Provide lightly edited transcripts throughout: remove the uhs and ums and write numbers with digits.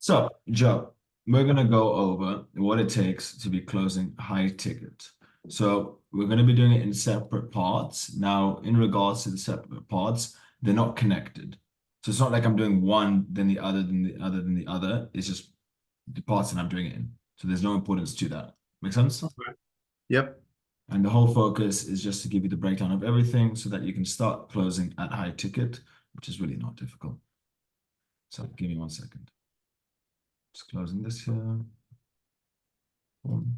So, Joe, we're going to go over what it takes to be closing high ticket. So, we're going to be doing it in separate parts. Now, in regards to the separate parts, they're not connected. So, it's not like I'm doing one, then the other, then the other, then the other. It's just the parts that I'm doing it in. So, there's no importance to that. Make sense? Okay. Yep. And the whole focus is just to give you the breakdown of everything so that you can start closing at high ticket, which is really not difficult. So, give me 1 second. Just closing this here. Boom.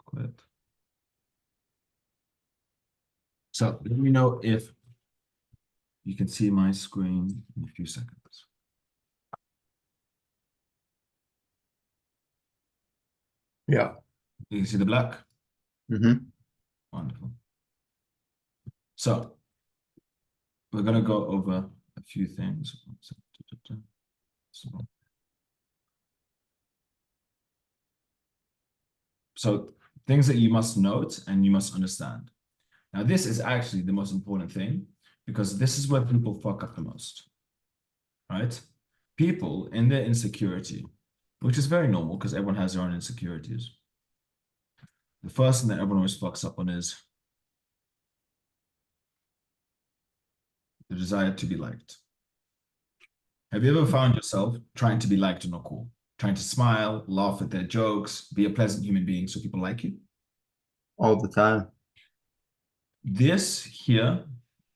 Quit. So let me know if you can see my screen in a few seconds. Yeah. You can see the black? Mm-hmm. Wonderful. So we're going to go over a few things. So things that you must note and you must understand. Now, this is actually the most important thing because this is where people fuck up the most, right? People in their insecurity, which is very normal because everyone has their own insecurities. The first thing that everyone always fucks up on is the desire to be liked. Have you ever found yourself trying to be liked and not cool? Trying to smile, laugh at their jokes, be a pleasant human being so people like you? All the time. This here,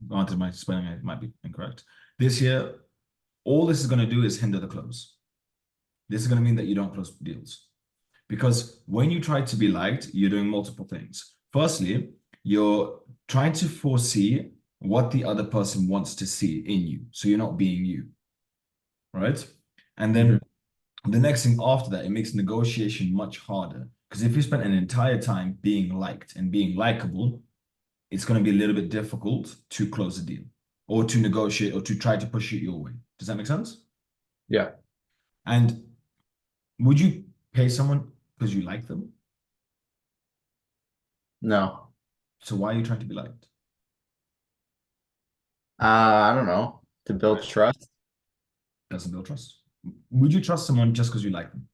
granted my spelling might be incorrect. This here, all this is going to do is hinder the close. This is going to mean that you don't close deals. Because when you try to be liked, you're doing multiple things. Firstly, you're trying to foresee what the other person wants to see in you. So you're not being you, right? And then the next thing after that, it makes negotiation much harder. Because if you spend an entire time being liked and being likable, it's going to be a little bit difficult to close a deal or to negotiate or to try to push it your way. Does that make sense? Yeah. And would you pay someone because you like them? No. So why are you trying to be liked? I don't know. To build trust. Doesn't build trust. Would you trust someone just because you like them?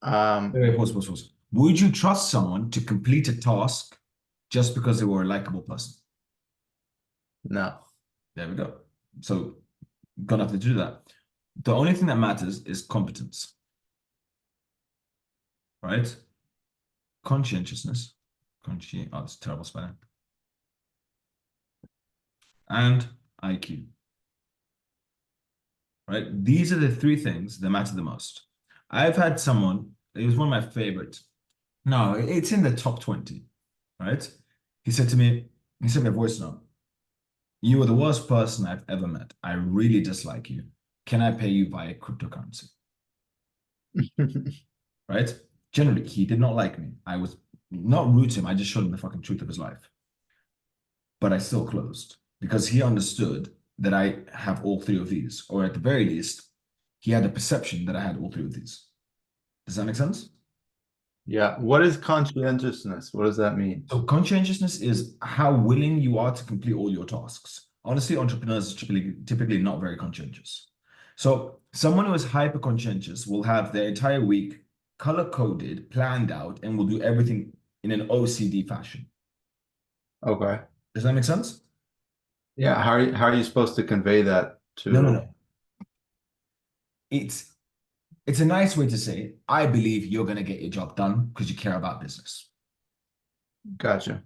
Um, Pause. Would you trust someone to complete a task just because they were a likable person? no. There we go. So, got nothing to do that. The only thing that matters is competence, right? Conscientiousness. Oh, it's terrible spelling. And IQ, right? These are the three things that matter the most. I've had someone, it was one of my favorites. No, it's in the top 20, right? He said to me, he sent me a voice note. You are the worst person I've ever met. I really dislike you. Can I pay you via cryptocurrency? Right? Generally, he did not like me. I was not rude to him. I just showed him the fucking truth of his life. But I still closed because he understood that I have all three of these, or at the very least, he had a perception that I had all three of these. Does that make sense? Yeah. What is conscientiousness? What does that mean? So conscientiousness is how willing you are to complete all your tasks. Honestly, entrepreneurs are typically not very conscientious. So someone who is hyper conscientious will have their entire week color coded, planned out, and will do everything in an OCD fashion. Okay. Does that make sense? Yeah. How are you supposed to convey that No. to? It's it's a nice way to say, I believe you're gonna get your job done because you care about business, Gotcha.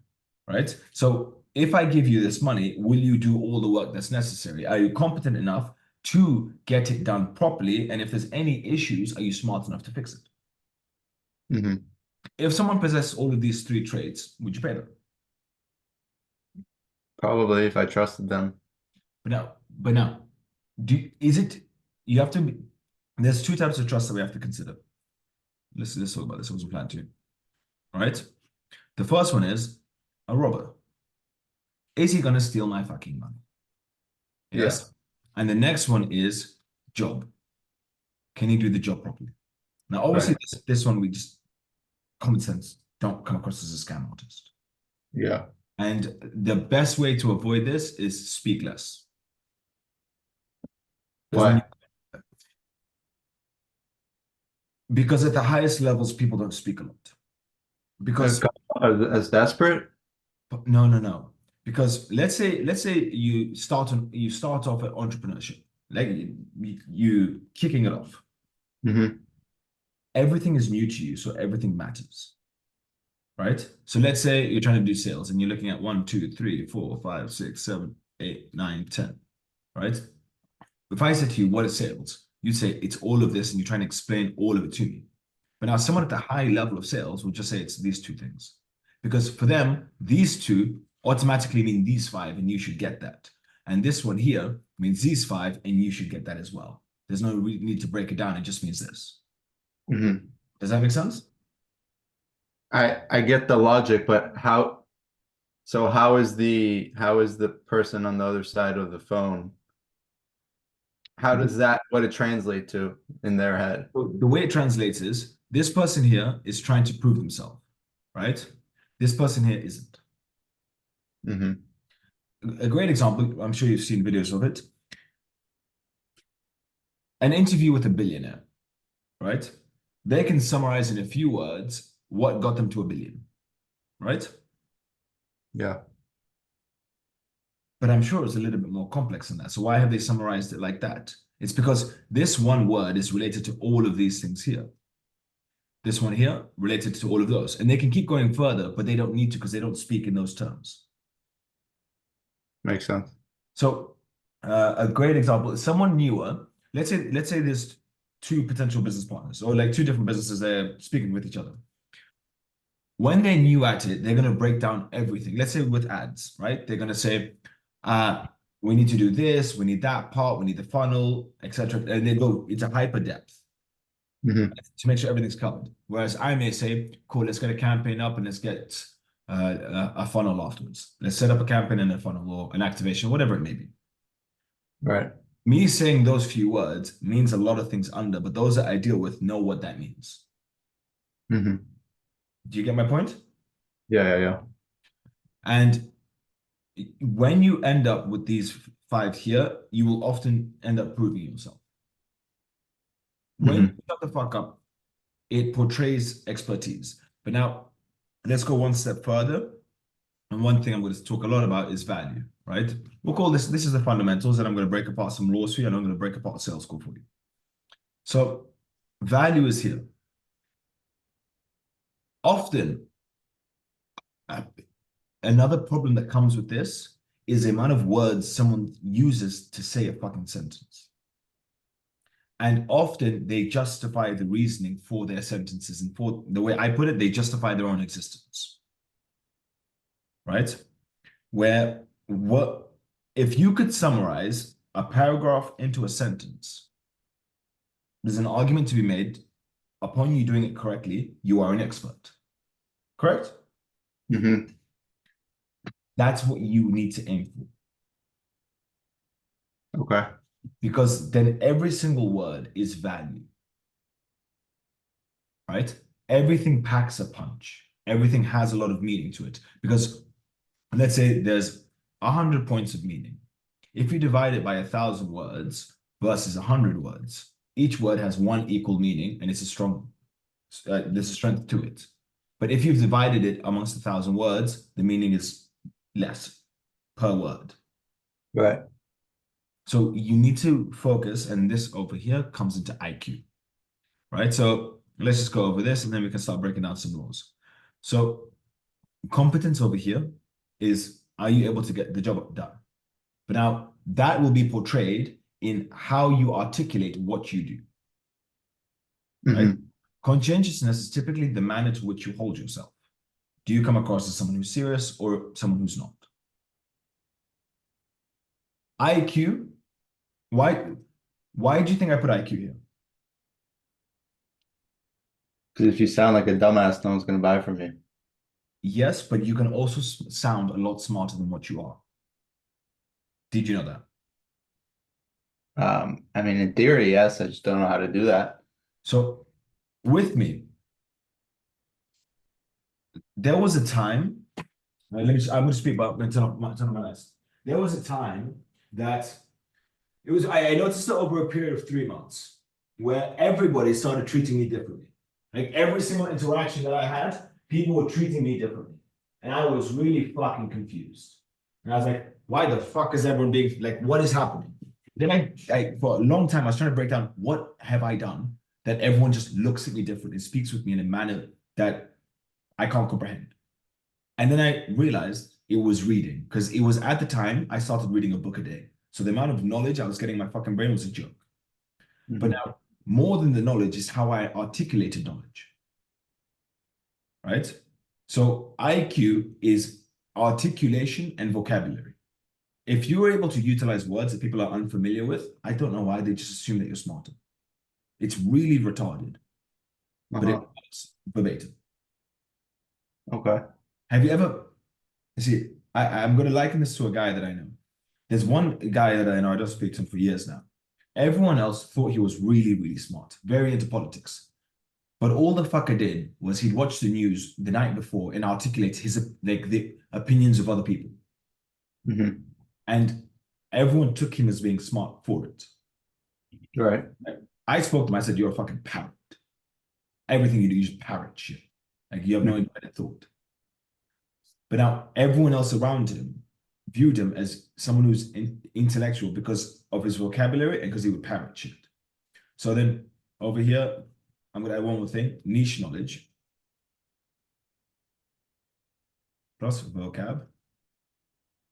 right? So if I give you this money, will you do all the work that's necessary? Are you competent enough to get it done properly? And if there's any issues, are you smart enough to fix it? Mm-hmm. If someone possesses all of these three traits, would you pay them? Probably if I trusted them. But now, is it you have to there's two types of trust that we have to consider. Let's talk about this. I wasn't planned to. All right. The first one is a robber. Is he gonna steal my fucking money? Yeah. Yes. And the next one is job. Can he do the job properly? Now, obviously, Right. this one we just common sense don't come across as a scam artist. Yeah. And the best way to avoid this is speak less. Because Why? because at the highest levels, people don't speak a lot. Because As desperate? no. Because let's say you start off at entrepreneurship, like you kicking it off. Hmm. Everything is new to you, so everything matters, right? So let's say you're trying to do sales and you're looking at 1, 2, 3, 4, 5, 6, 7, 8, 9, 10, right? If I said to you, what is sales? You'd say it's all of this, and you're trying to explain all of it to me. But now someone at the high level of sales will just say it's these two things. Because for them, these two automatically mean these five, and you should get that. And this one here means these five, and you should get that as well. There's no need to break it down. It just means this. Hmm. Does that make sense? I get the logic, but so how is the person on the other side of the phone? How does that what it translate to in their head? So the way it translates is this person here is trying to prove themselves, right? This person here isn't. Hmm. A great example, I'm sure you've seen videos of it. An interview with a billionaire, right? They can summarize in a few words what got them to a billion, right? Yeah. But I'm sure it's a little bit more complex than that. So why have they summarized it like that? It's because this one word is related to all of these things here. This one here related to all of those. And they can keep going further, but they don't need to because they don't speak in those terms. Makes sense. So a great example is someone newer. Let's say there's two potential business partners or like two different businesses they're speaking with each other. When they're new at it, they're going to break down everything. Let's say with ads, right? They're going to say, we need to do this, we need that part, we need the funnel, etc. And they go into hyper depth Hmm. to make sure everything's covered. Whereas I may say, cool, let's get a campaign up and let's get a funnel afterwards. Let's set up a campaign and a funnel or an activation, whatever it may be. Right. Me saying those few words means a lot of things under, but those that I deal with know what that means. Hmm. Do you get my point? Yeah. And when you end up with these five here, you will often end up proving yourself. When you Hmm. shut the fuck up, it portrays expertise. But now let's go one step further. And one thing I'm going to talk a lot about is value, right? We'll call this is the fundamentals, and I'm going to break apart some laws for you, and I'm going to break apart sales call for you. So value is here. Often, uh, another problem that comes with this is the amount of words someone uses to say a fucking sentence. And often they justify the reasoning for their sentences. And for the way I put it, they justify their own existence. Right? Where what if you could summarize a paragraph into a sentence, there's an argument to be made upon you doing it correctly, you are an expert. Correct? Hmm. That's what you need to aim for. Okay. Because then every single word is value. Right? Everything packs a punch. Everything has a lot of meaning to it. Because let's say there's 100 points of meaning. If you divide it by 1,000 words versus 100 words, each word has one equal meaning and there's a strength to it. But if you've divided it amongst 1,000 words, the meaning is less per word. Right. So you need to focus, and this over here comes into IQ, right? So let's just go over this and then we can start breaking down some laws. So competence over here is, are you able to get the job done? But now that will be portrayed in how you articulate what you do, right? Hmm. Conscientiousness is typically the manner to which you hold yourself. Do you come across as someone who's serious or someone who's not? IQ, why do you think I put IQ here? Because if you sound like a dumbass, no one's gonna buy from you. Yes, but you can also sound a lot smarter than what you are. Did you know that? I mean, in theory, yes. I just don't know how to do that. So with me, there was a time, I'm going to speak about, turn on my lights. There was a time that I noticed it over a period of 3 months where everybody started treating me differently. Like every single interaction that I had, people were treating me differently. And I was really fucking confused. And I was like, why the fuck is everyone being like, what is happening? Then for a long time, I was trying to break down what have I done that everyone just looks at me differently and speaks with me in a manner that I can't comprehend. And then I realized it was reading because it was at the time I started reading a book a day. So the amount of knowledge I was getting in my fucking brain was a joke. But now, more than the knowledge is how I articulated knowledge, right? So IQ is articulation and vocabulary. If you were able to utilize words that people are unfamiliar with, I don't know why they just assume that you're smarter. It's really retarded, but it's verbatim. Okay. Have you ever, see, I'm going to liken this to a guy that I know. There's one guy that I know, I don't speak to him for years now. Everyone else thought he was really, really smart, very into politics. But all the fucker did was he'd watch the news the night before and articulate his like the opinions of other people. And everyone took him as being smart for it. Right. I spoke to him, I said, you're a fucking parrot. Everything you do, you just parrot shit. Like you have no independent thought. But now everyone else around him viewed him as someone who's intellectual because of his vocabulary and because he would parrot shit. So then over here, I'm going to add one more thing, niche knowledge plus vocab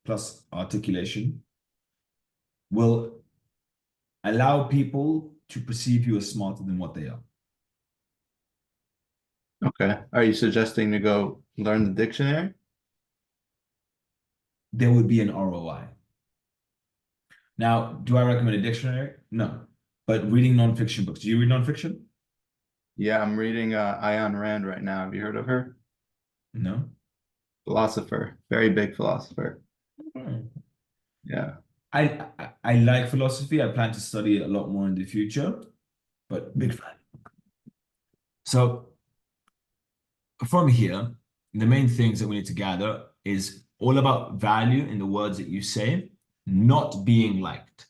plus articulation will allow people to perceive you as smarter than what they are. Okay. Are you suggesting to go learn the dictionary? There would be an ROI. Now, do I recommend a dictionary? No. But reading nonfiction books. Do you read nonfiction? Yeah, I'm reading Ayn Rand right now. Have you heard of her? No. Philosopher, very big philosopher. Yeah. I like philosophy. I plan to study it a lot more in the future, but big fan. So from here, the main things that we need to gather is all about value in the words that you say, not being liked.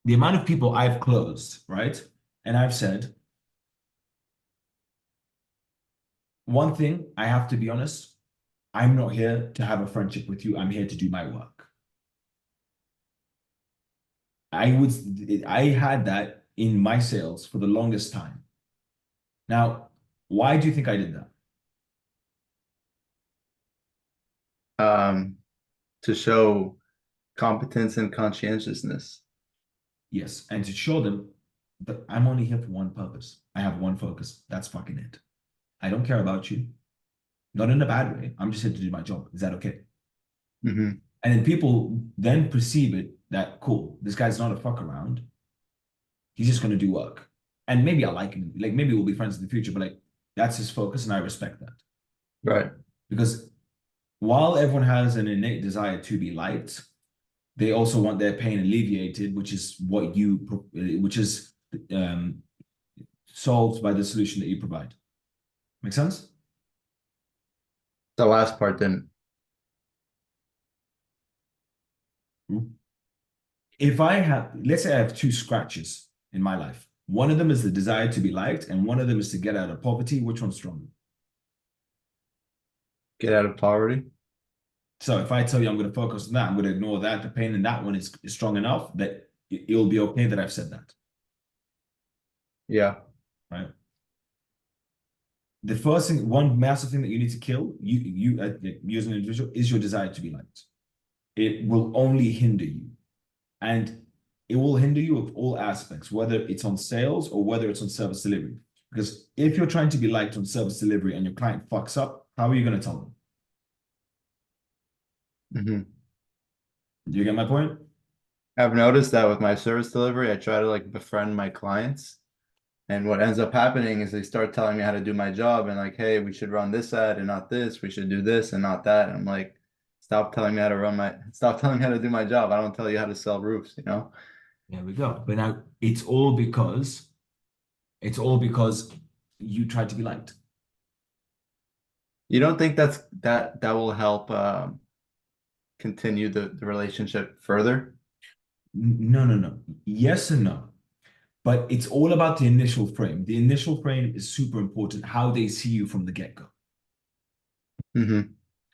The amount of people I've closed, right? And I've said, one thing, I have to be honest, I'm not here to have a friendship with you. I'm here to do my work. I had that in my sales for the longest time. Now, why do you think I did that? To show competence and conscientiousness. Yes, and to show them that I'm only here for one purpose. I have one focus. That's fucking it. I don't care about you. Not in a bad way. I'm just here to do my job. Is that okay? And then people then perceive it that, cool, this guy's not a fuck around. He's just going to do work. And maybe I like him. Like maybe we'll be friends in the future, but like that's his focus and I respect that. Right. Because while everyone has an innate desire to be liked, they also want their pain alleviated, which is solved by the solution that you provide. Make sense? The last part didn't. If I have, let's say I have two scratches in my life. One of them is the desire to be liked, and one of them is to get out of poverty. Which one's stronger? Get out of poverty. So if I tell you I'm going to focus on that, I'm going to ignore that. The pain in that one is strong enough that it'll be okay that I've said that. Yeah. Right. The first thing, one massive thing that you need to kill, you as an individual, is your desire to be liked. It will only hinder you. And it will hinder you of all aspects, whether it's on sales or whether it's on service delivery. Because if you're trying to be liked on service delivery and your client fucks up, how are you going to tell them? Do you get my point? I've noticed that with my service delivery, I try to like befriend my clients. And what ends up happening is they start telling me how to do my job and like, hey, we should run this ad and not this. We should do this and not that. And I'm like, stop telling me how to do my job. I don't tell you how to sell roofs, you know? There we go. But now it's all because you tried to be liked. You don't think that will help continue the relationship further? No, no, no. Yes and no. But it's all about the initial frame. The initial frame is super important, how they see you from the get-go. Hmm.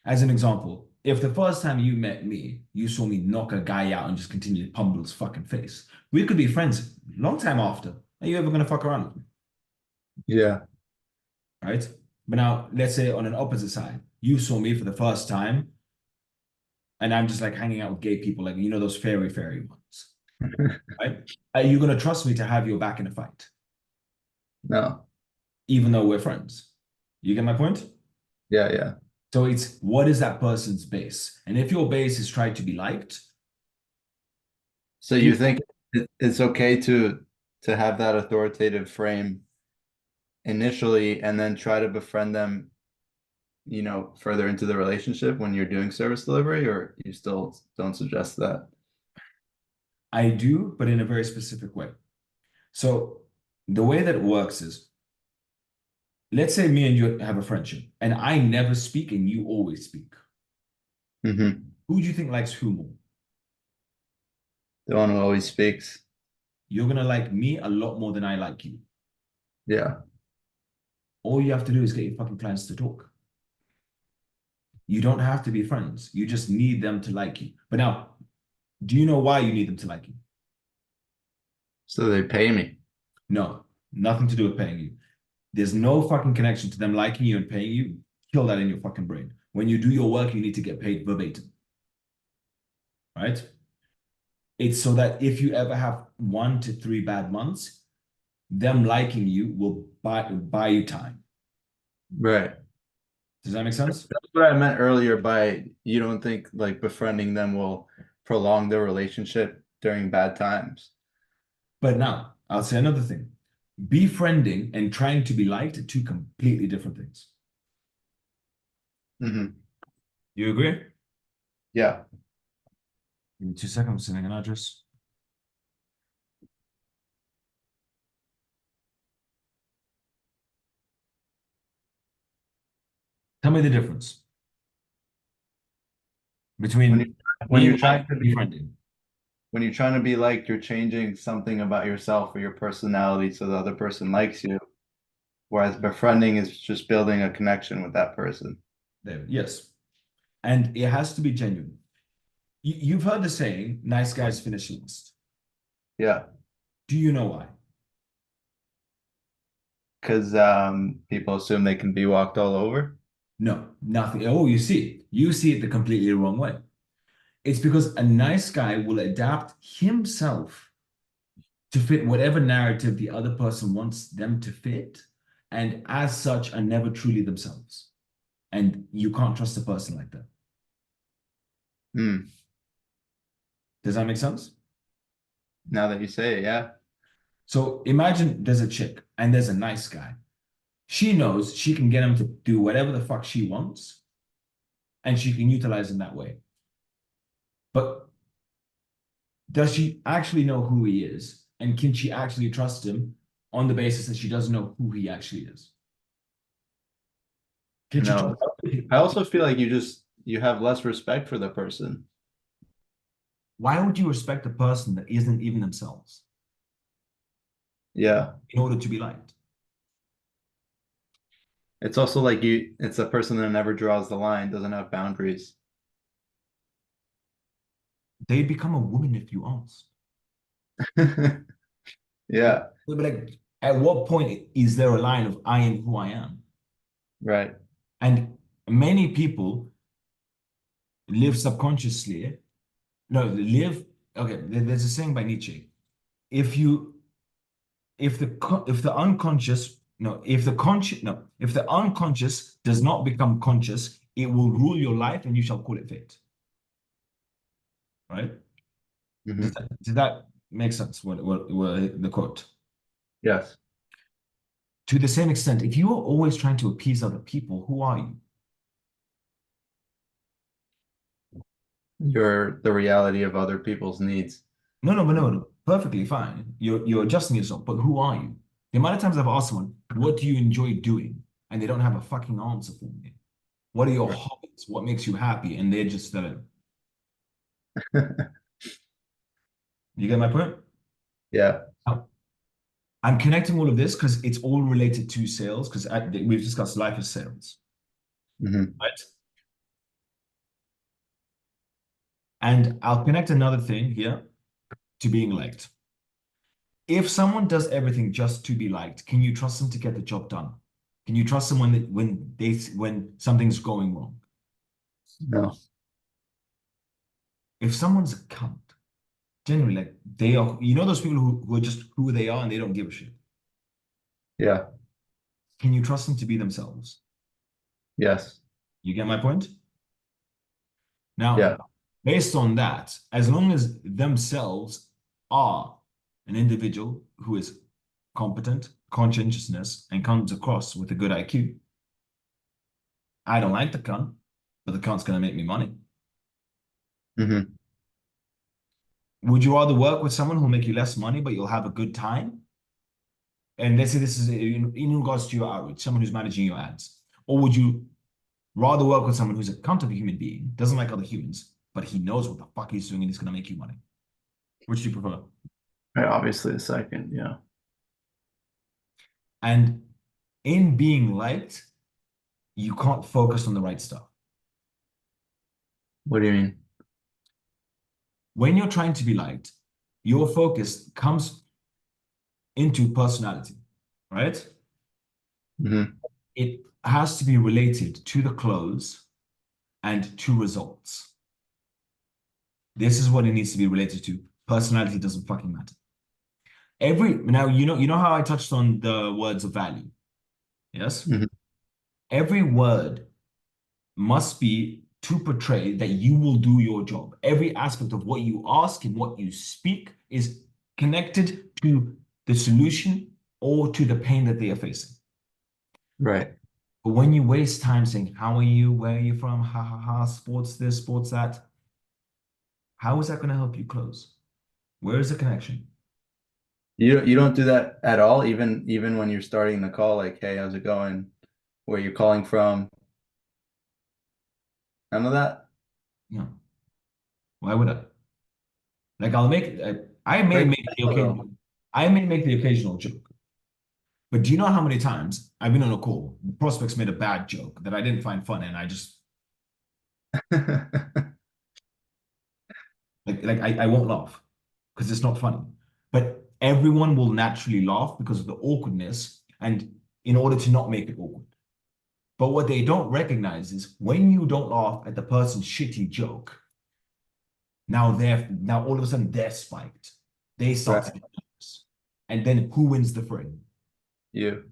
As an example, if the first time you met me, you saw me knock a guy out and just continue to pummel his fucking face, we could be friends long time after. Are you ever gonna fuck around with me? Yeah. Right? But now let's say on an opposite side, you saw me for the first time and I'm just like hanging out with gay people, like you know those fairy ones, right? Are you gonna trust me to have your back in a fight, No. even though we're friends? You get my point? Yeah, yeah. So it's what is that person's base? And if your base is trying to be liked, So you think it's okay to have that authoritative frame initially and then try to befriend them, further into the relationship when you're doing service delivery, or you still don't suggest that? I do, but in a very specific way. So the way that it works is, let's say me and you have a friendship, and I never speak and you always speak. Hmm. Who do you think likes who more? The one who always speaks. You're gonna like me a lot more than I like you. Yeah. All you have to do is get your fucking clients to talk. You don't have to be friends. You just need them to like you. But now, do you know why you need them to like you? So they pay me. No, nothing to do with paying you. There's no fucking connection to them liking you and paying you. Kill that in your fucking brain. When you do your work, you need to get paid verbatim, right? It's so that if you ever have 1 to 3 bad months, them liking you will buy you time. Right. Does that make sense? That's what I meant earlier by you don't think like befriending them will prolong the relationship during bad times. But now I'll say another thing. Befriending and trying to be liked are two completely different things. Hmm. You agree? Yeah. Give me 2 seconds, I'm sending an address. Tell me the difference When you between when being you're trying liked to and be befriending. when you're trying to be liked, you're changing something about yourself or your personality so the other person likes you. Whereas befriending is just building a connection with that person. There, yes. And it has to be genuine. You've heard the saying, nice guys finish last. Yeah. Do you know why? Because people assume they can be walked all over. No, nothing. Oh, you see it. You see it the completely wrong way. It's because a nice guy will adapt himself to fit whatever narrative the other person wants them to fit, and as such, are never truly themselves. And you can't trust a person like that. Hmm. Does that make sense? Now that you say it, yeah. So imagine there's a chick and there's a nice guy. She knows she can get him to do whatever the fuck she wants, and she can utilize him that way. But does she actually know who he is? And can she actually trust him on the basis that she doesn't know who he actually is? Can she No. trust I also feel like you have less respect for the person. Why would you respect a person that isn't even themselves Yeah. in order to be liked? It's also like it's a person that never draws the line, doesn't have boundaries. They'd become a woman if you asked. Yeah, They'd be like, at what point is there a line of I am who I am? right. And many people live subconsciously. No, live. Okay, there's a saying by Nietzsche. If you, if the unconscious, no, if the conscious, no, if the unconscious does not become conscious, it will rule your life, and you shall call it fate. Right? Hmm. Does that make sense? What the quote? Yes. To the same extent, if you are always trying to appease other people, who are you? You're the reality of other people's needs. No, no, but no, no, perfectly fine. You're adjusting yourself, but who are you? The amount of times I've asked someone, "What do you enjoy doing?" and they don't have a fucking answer for me. What are your Right. hobbies? What makes you happy? And they're just you get my point? Yeah. Now, I'm connecting all of this because it's all related to sales because we've discussed life as sales, Hmm. right? And I'll connect another thing here to being liked. If someone does everything just to be liked, can you trust them to get the job done? Can you trust them when something's going wrong? No. If someone's a cunt, generally like they are, those people who are just who they are and they don't give a shit. Yeah. Can you trust them to be themselves? Yes. You get my point? Now, Yeah. based on that, as long as themselves are an individual who is competent, conscientiousness, and comes across with a good IQ, I don't like the cunt, but the cunt's going to make me money. Hmm. Would you rather work with someone who'll make you less money, but you'll have a good time? And let's say this is in regards to your outreach, someone who's managing your ads. Or would you rather work with someone who's a cunt of a human being, doesn't like other humans, but he knows what the fuck he's doing and he's going to make you money? Which do you prefer? Right. Obviously, the second. Yeah. And in being liked, you can't focus on the right stuff. What do you mean? When you're trying to be liked, your focus comes into personality, right? Hmm. It has to be related to the close and to results. This is what it needs to be related to. Personality doesn't fucking matter. Now you know how I touched on the words of value. Yes? Hmm. Every word must be to portray that you will do your job. Every aspect of what you ask and what you speak is connected to the solution or to the pain that they are facing. Right. But when you waste time saying, how are you? Where are you from? Ha ha ha, sports this, sports that, how is that going to help you close? Where is the connection? You don't do that at all, even when you're starting the call, like, hey, how's it going? Where you're calling from? None of that. No. Why would I? Like Break the ice a little. I may make the occasional joke, but do you know how many times I've been on a call, the prospects made a bad joke that I didn't find funny, and I just I won't laugh because it's not funny. But everyone will naturally laugh because of the awkwardness, and in order to not make it awkward. But what they don't recognize is when you don't laugh at the person's shitty joke, now all of a sudden they're spiked. They start to Right. get nervous. And then who wins the frame? You.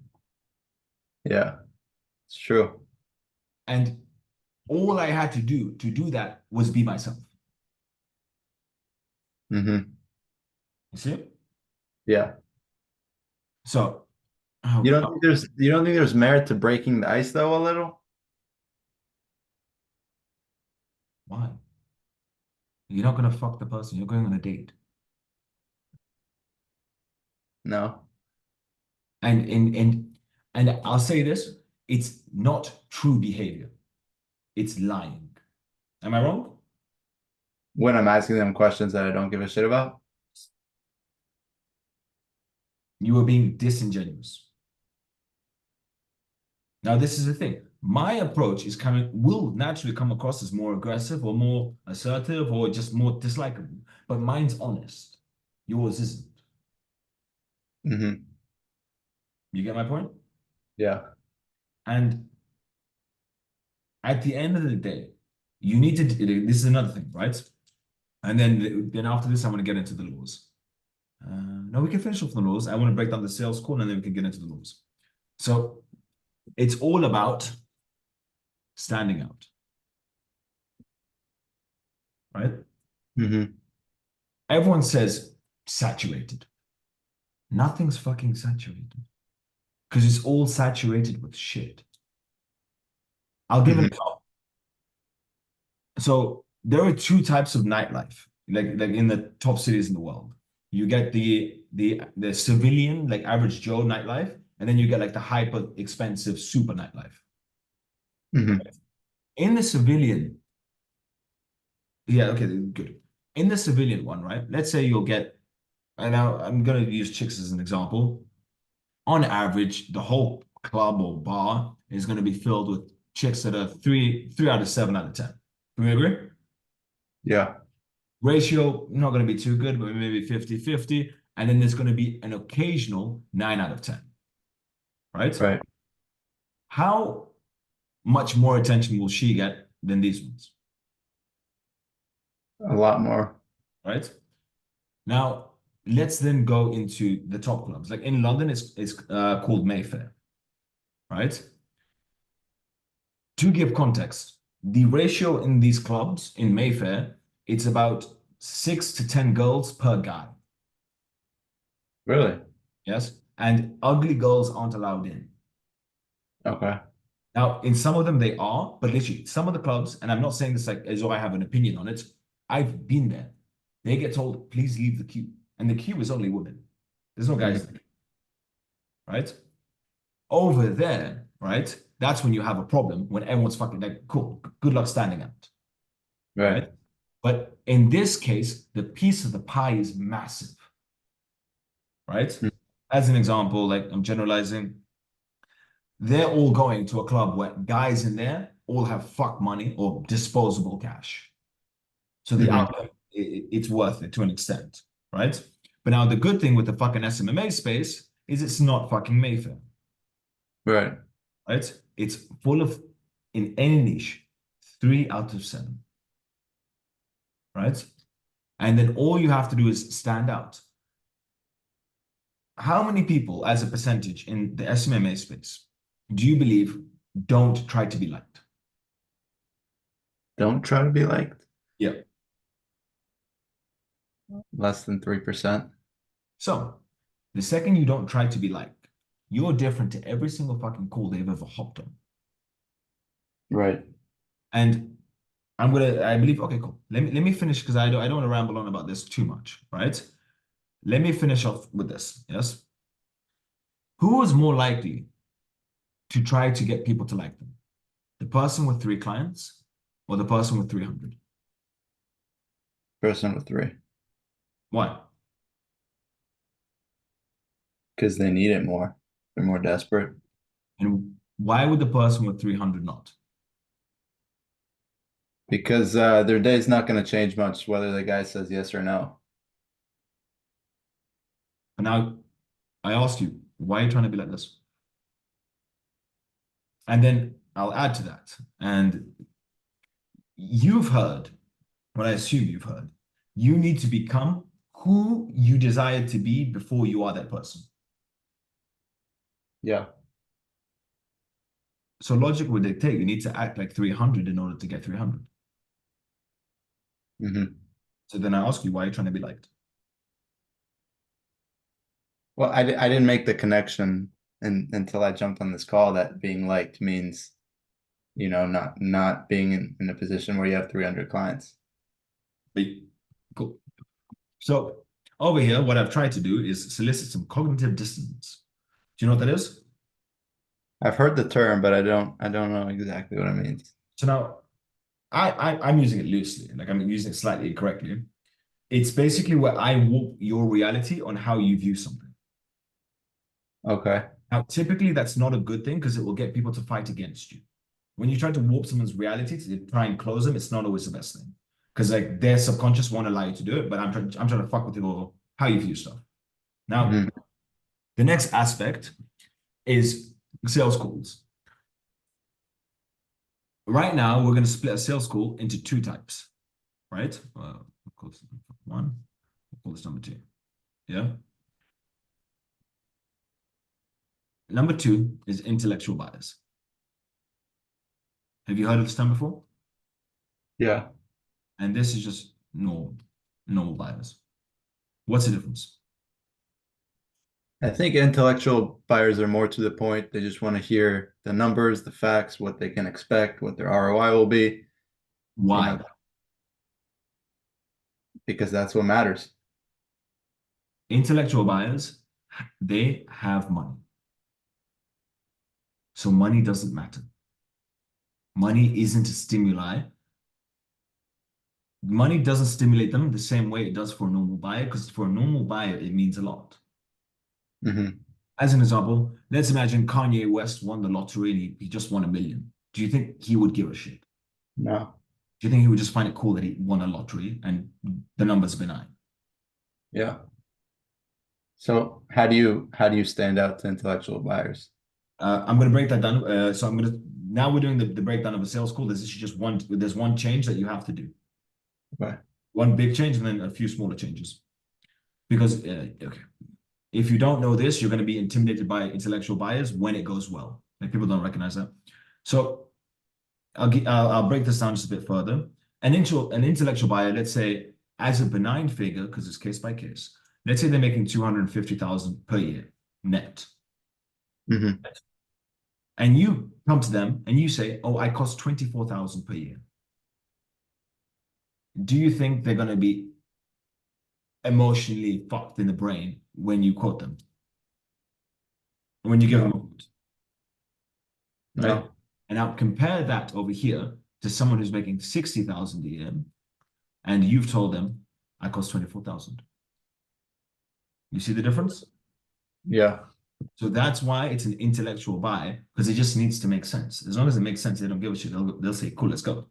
Yeah, it's true. And all I had to do that was be myself. Hmm. You see? Yeah. So, oh God, You don't think there's merit to breaking the ice though a little? why? You're not gonna fuck the person. You're going on a date. No. And and I'll say this, it's not true behavior. It's lying. Am I wrong? When I'm asking them questions that I don't give a shit about? You are being disingenuous. Now, this is the thing. My approach will naturally come across as more aggressive or more assertive or just more dislikable, but mine's honest. Yours isn't. Hmm. You get my point? Yeah. And at the end of the day, you need to, this is another thing, right? And then after this, I'm going to get into the laws. No, we can finish off the laws. I want to break down the sales call and then we can get into the laws. So it's all about standing out, right? Hmm. Everyone says saturated. Nothing's fucking saturated because it's all saturated with shit. I'll give an Hmm. example. So there are two types of nightlife, like in the top cities in the world. You get the civilian, like average Joe nightlife, and then you get like the hyper expensive super nightlife. Hmm. In the civilian, yeah, okay, good. In the civilian one, right? Let's say you'll get, and now I'm gonna use chicks as an example. On average, the whole club or bar is gonna be filled with chicks that are three out of 7 out of 10. Do we agree? Yeah. Ratio, not gonna be too good, but maybe 50-50. And then there's gonna be an occasional 9 out of 10, right? Right. How much more attention will she get than these ones, A lot more. right? Now, let's then go into the top clubs. Like in London, it's called Mayfair, right? To give context, the ratio in these clubs in Mayfair, it's about 6 to 10 girls per guy. Really? Yes. And ugly girls aren't allowed in. Okay. Now, in some of them, they are, but literally, some of the clubs, and I'm not saying this like as though I have an opinion on it, I've been there. They get told, please leave the queue. And the queue is only women. There's no guys Mhm. there, right? Over there, right? That's when you have a problem when everyone's fucking like, cool, good luck standing out, Right. right? But in this case, the piece of the pie is massive, right? Mm. As an example, like I'm generalizing, they're all going to a club where guys in there all have fuck money or disposable cash. So the Mhm. outcome, it's worth it to an extent, right? But now the good thing with the fucking SMMA space is it's not fucking Mayfair, Right. right? It's full of, in any niche, 3 out of 7, right? And then all you have to do is stand out. How many people, as a percentage in the SMMA space, do you believe don't try to be liked? Don't try to be liked. Yeah. Less than 3%. So the second you don't try to be liked, you're different to every single fucking call they've ever hopped on. Right. And I believe, okay, cool. Let me finish because I don't want to ramble on about this too much, right? Let me finish off with this. Yes. Who is more likely to try to get people to like them? The person with 3 clients or the person with 300? Person with three. Why? Because they need it more. They're more desperate. And why would the person with 300 not? Because their day's not going to change much whether the guy says yes or no. And now I ask you, why are you trying to be like this? And then I'll add to that. And you've heard, what I assume you've heard, you need to become who you desire to be before you are that person. Yeah. So logic would dictate you need to act like 300 in order to get 300. Hmm. So then I ask you, why are you trying to be liked? Well, I didn't make the connection until I jumped on this call that being liked means, not being in a position where you have 300 clients. But, cool. So over here, what I've tried to do is solicit some cognitive dissonance. Do you know what that is? I've heard the term, but I don't know exactly what it means. So now I'm using it loosely, like I'm using it slightly incorrectly. It's basically where I warp your reality on how you view something. Okay. Now, typically that's not a good thing because it will get people to fight against you. When you try to warp someone's reality to try and close them, it's not always the best thing. Because like their subconscious won't allow you to do it, but I'm trying to fuck with your how you view stuff. Now, Hmm. the next aspect is sales calls. Right now, we're going to split a sales call into 2 types, right? We'll call this one, we'll call this number 2. Yeah. Number 2 is intellectual bias. Have you heard of this term before? Yeah. And this is just normal bias. What's the difference? I think intellectual buyers are more to the point. They just want to hear the numbers, the facts, what they can expect, what their ROI will be, you Why? know, because that's what matters. Intellectual buyers, they have money. So money doesn't matter. Money isn't a stimuli. Money doesn't stimulate them the same way it does for a normal buyer, because for a normal buyer, it means a lot. Hmm. As an example, let's imagine Kanye West won the lottery and he just won 1 million. Do you think he would give a shit? No. Do you think he would just find it cool that he won a lottery and the number's benign? Yeah. So how do you stand out to intellectual buyers? I'm going to break that down. So now we're doing the breakdown of a sales call. There's actually just there's one change that you have to do. Okay. One big change and then a few smaller changes. Because, okay, if you don't know this, you're going to be intimidated by intellectual buyers when it goes well. Like people don't recognize that. So I'll break this down just a bit further. An intellectual buyer, let's say, as a benign figure, because it's case by case, let's say they're making 250,000 per year net. Hmm. And you come to them and you say, oh, I cost 24,000 per year. Do you think they're going to be emotionally fucked in the brain when you quote them? When you give them a quote, right? No. And now compare that over here to someone who's making 60,000 a year and you've told them, I cost 24,000. You see the difference? Yeah. So that's why it's an intellectual buy, because it just needs to make sense. As long as it makes sense, they don't give a shit. They'll say, cool, let's go.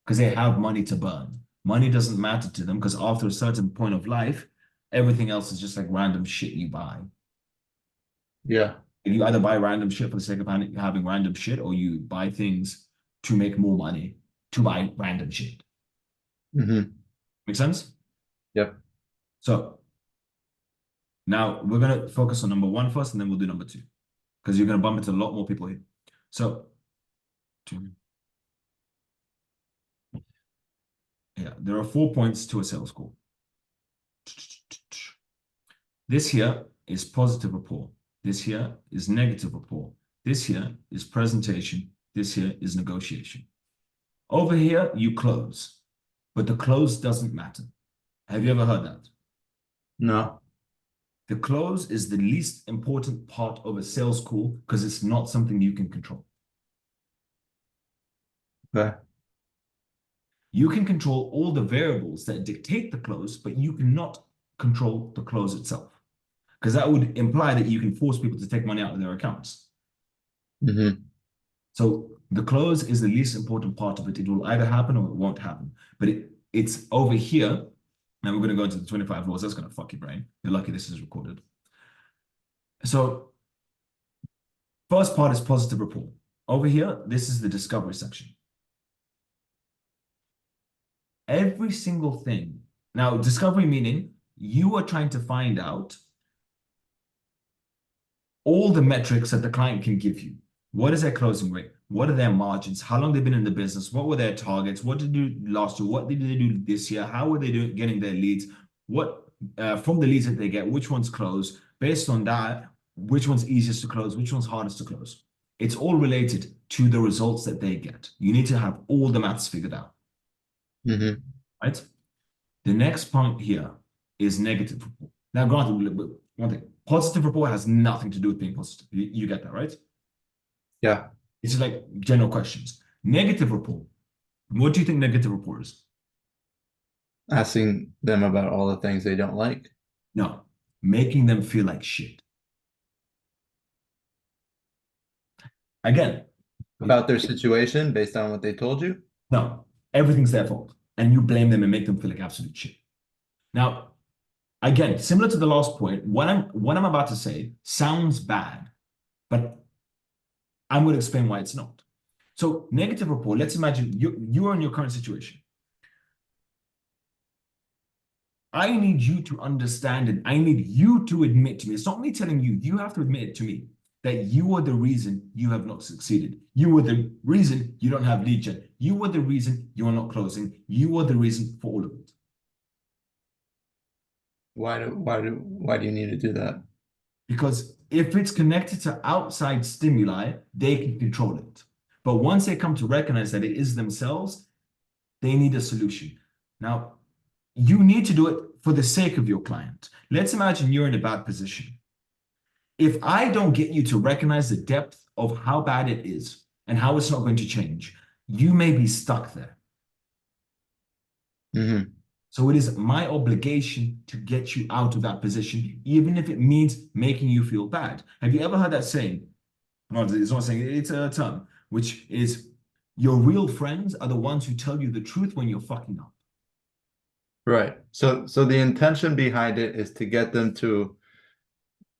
Because they have money to burn. Money doesn't matter to them because after a certain point of life, everything else is just like random shit you buy. Yeah. You either buy random shit for the sake of having random shit, or you buy things to make more money to buy random shit. Hmm. Make sense? Yep. So now we're gonna focus on number one first, and then we'll do number two, because you're gonna bump into a lot more people here. So, yeah, there are 4 points to a sales call. This here is positive rapport. This here is negative rapport. This here is presentation. This here is negotiation. Over here, you close, but the close doesn't matter. Have you ever heard that? No. The close is the least important part of a sales call because it's not something you can control. Okay. You can control all the variables that dictate the close, but you cannot control the close itself, because that would imply that you can force people to take money out of their accounts. Hmm. So the close is the least important part of it. It will either happen or it won't happen. But it's over here. And we're going to go into the 25 laws. That's going to fuck your brain. You're lucky this is recorded. So first part is positive rapport. Over here, this is the discovery section. Every single thing. Now, discovery meaning you are trying to find out all the metrics that the client can give you. What is their closing rate? What are their margins? How long they've been in the business? What were their targets? What did they do last year? What did they do this year? How were they doing getting their leads? What from the leads that they get, which ones close? Based on that, which one's easiest to close? Which one's hardest to close? It's all related to the results that they get. You need to have all the maths figured out, Hmm. right? The next point here is negative rapport. Now, granted, one thing, positive rapport has nothing to do with being positive. You get that, right? Yeah. It's just like general questions. Negative rapport. What do you think negative rapport is? Asking them about all the things they don't like. No, making them feel like shit. Again, About their situation based on what they told you. no, everything's their fault. And you blame them and make them feel like absolute shit. Now, again, similar to the last point, what I'm about to say sounds bad, but I'm going to explain why it's not. So negative rapport, let's imagine you are in your current situation. I need you to understand it. I need you to admit to me. It's not me telling you. You have to admit it to me that you are the reason you have not succeeded. You are the reason you don't have lead gen. You are the reason you are not closing. You are the reason for all of it. Why do you need to do that? Because if it's connected to outside stimuli, they can control it. But once they come to recognize that it is themselves, they need a solution. Now, you need to do it for the sake of your client. Let's imagine you're in a bad position. If I don't get you to recognize the depth of how bad it is and how it's not going to change, You may be stuck there. Hmm. So it is my obligation to get you out of that position, even if it means making you feel bad. Have you ever heard that saying? No, it's not saying, it's a term, which is your real friends are the ones who tell you the truth when you're fucking up. Right. So the intention behind it is to get them to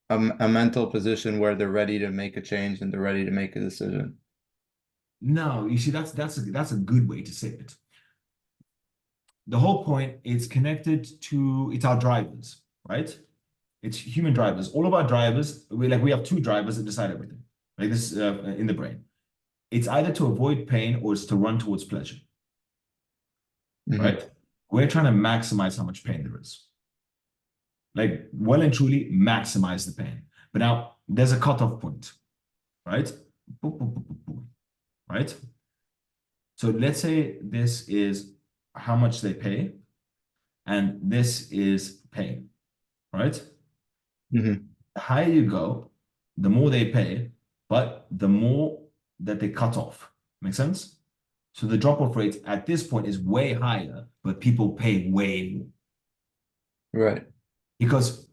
a mental position where they're ready to make a change and they're ready to make a decision. No, you see, that's a good way to say it. The whole point is connected to it's our drivers, right? It's human drivers. All of our drivers, we have two drivers that decide everything, like this in the brain. It's either to avoid pain or it's to run towards pleasure, Hmm. right? We're trying to maximize how much pain there is. Like well and truly maximize the pain. But now there's a cutoff point, right? Boop, boop, boop, boop, boop, right? So let's say this is how much they pay, and this is pain, right? Hmm. The higher you go, the more they pay, but the more that they cut off. Make sense? So the drop-off rate at this point is way higher, but people pay way more. Right. Because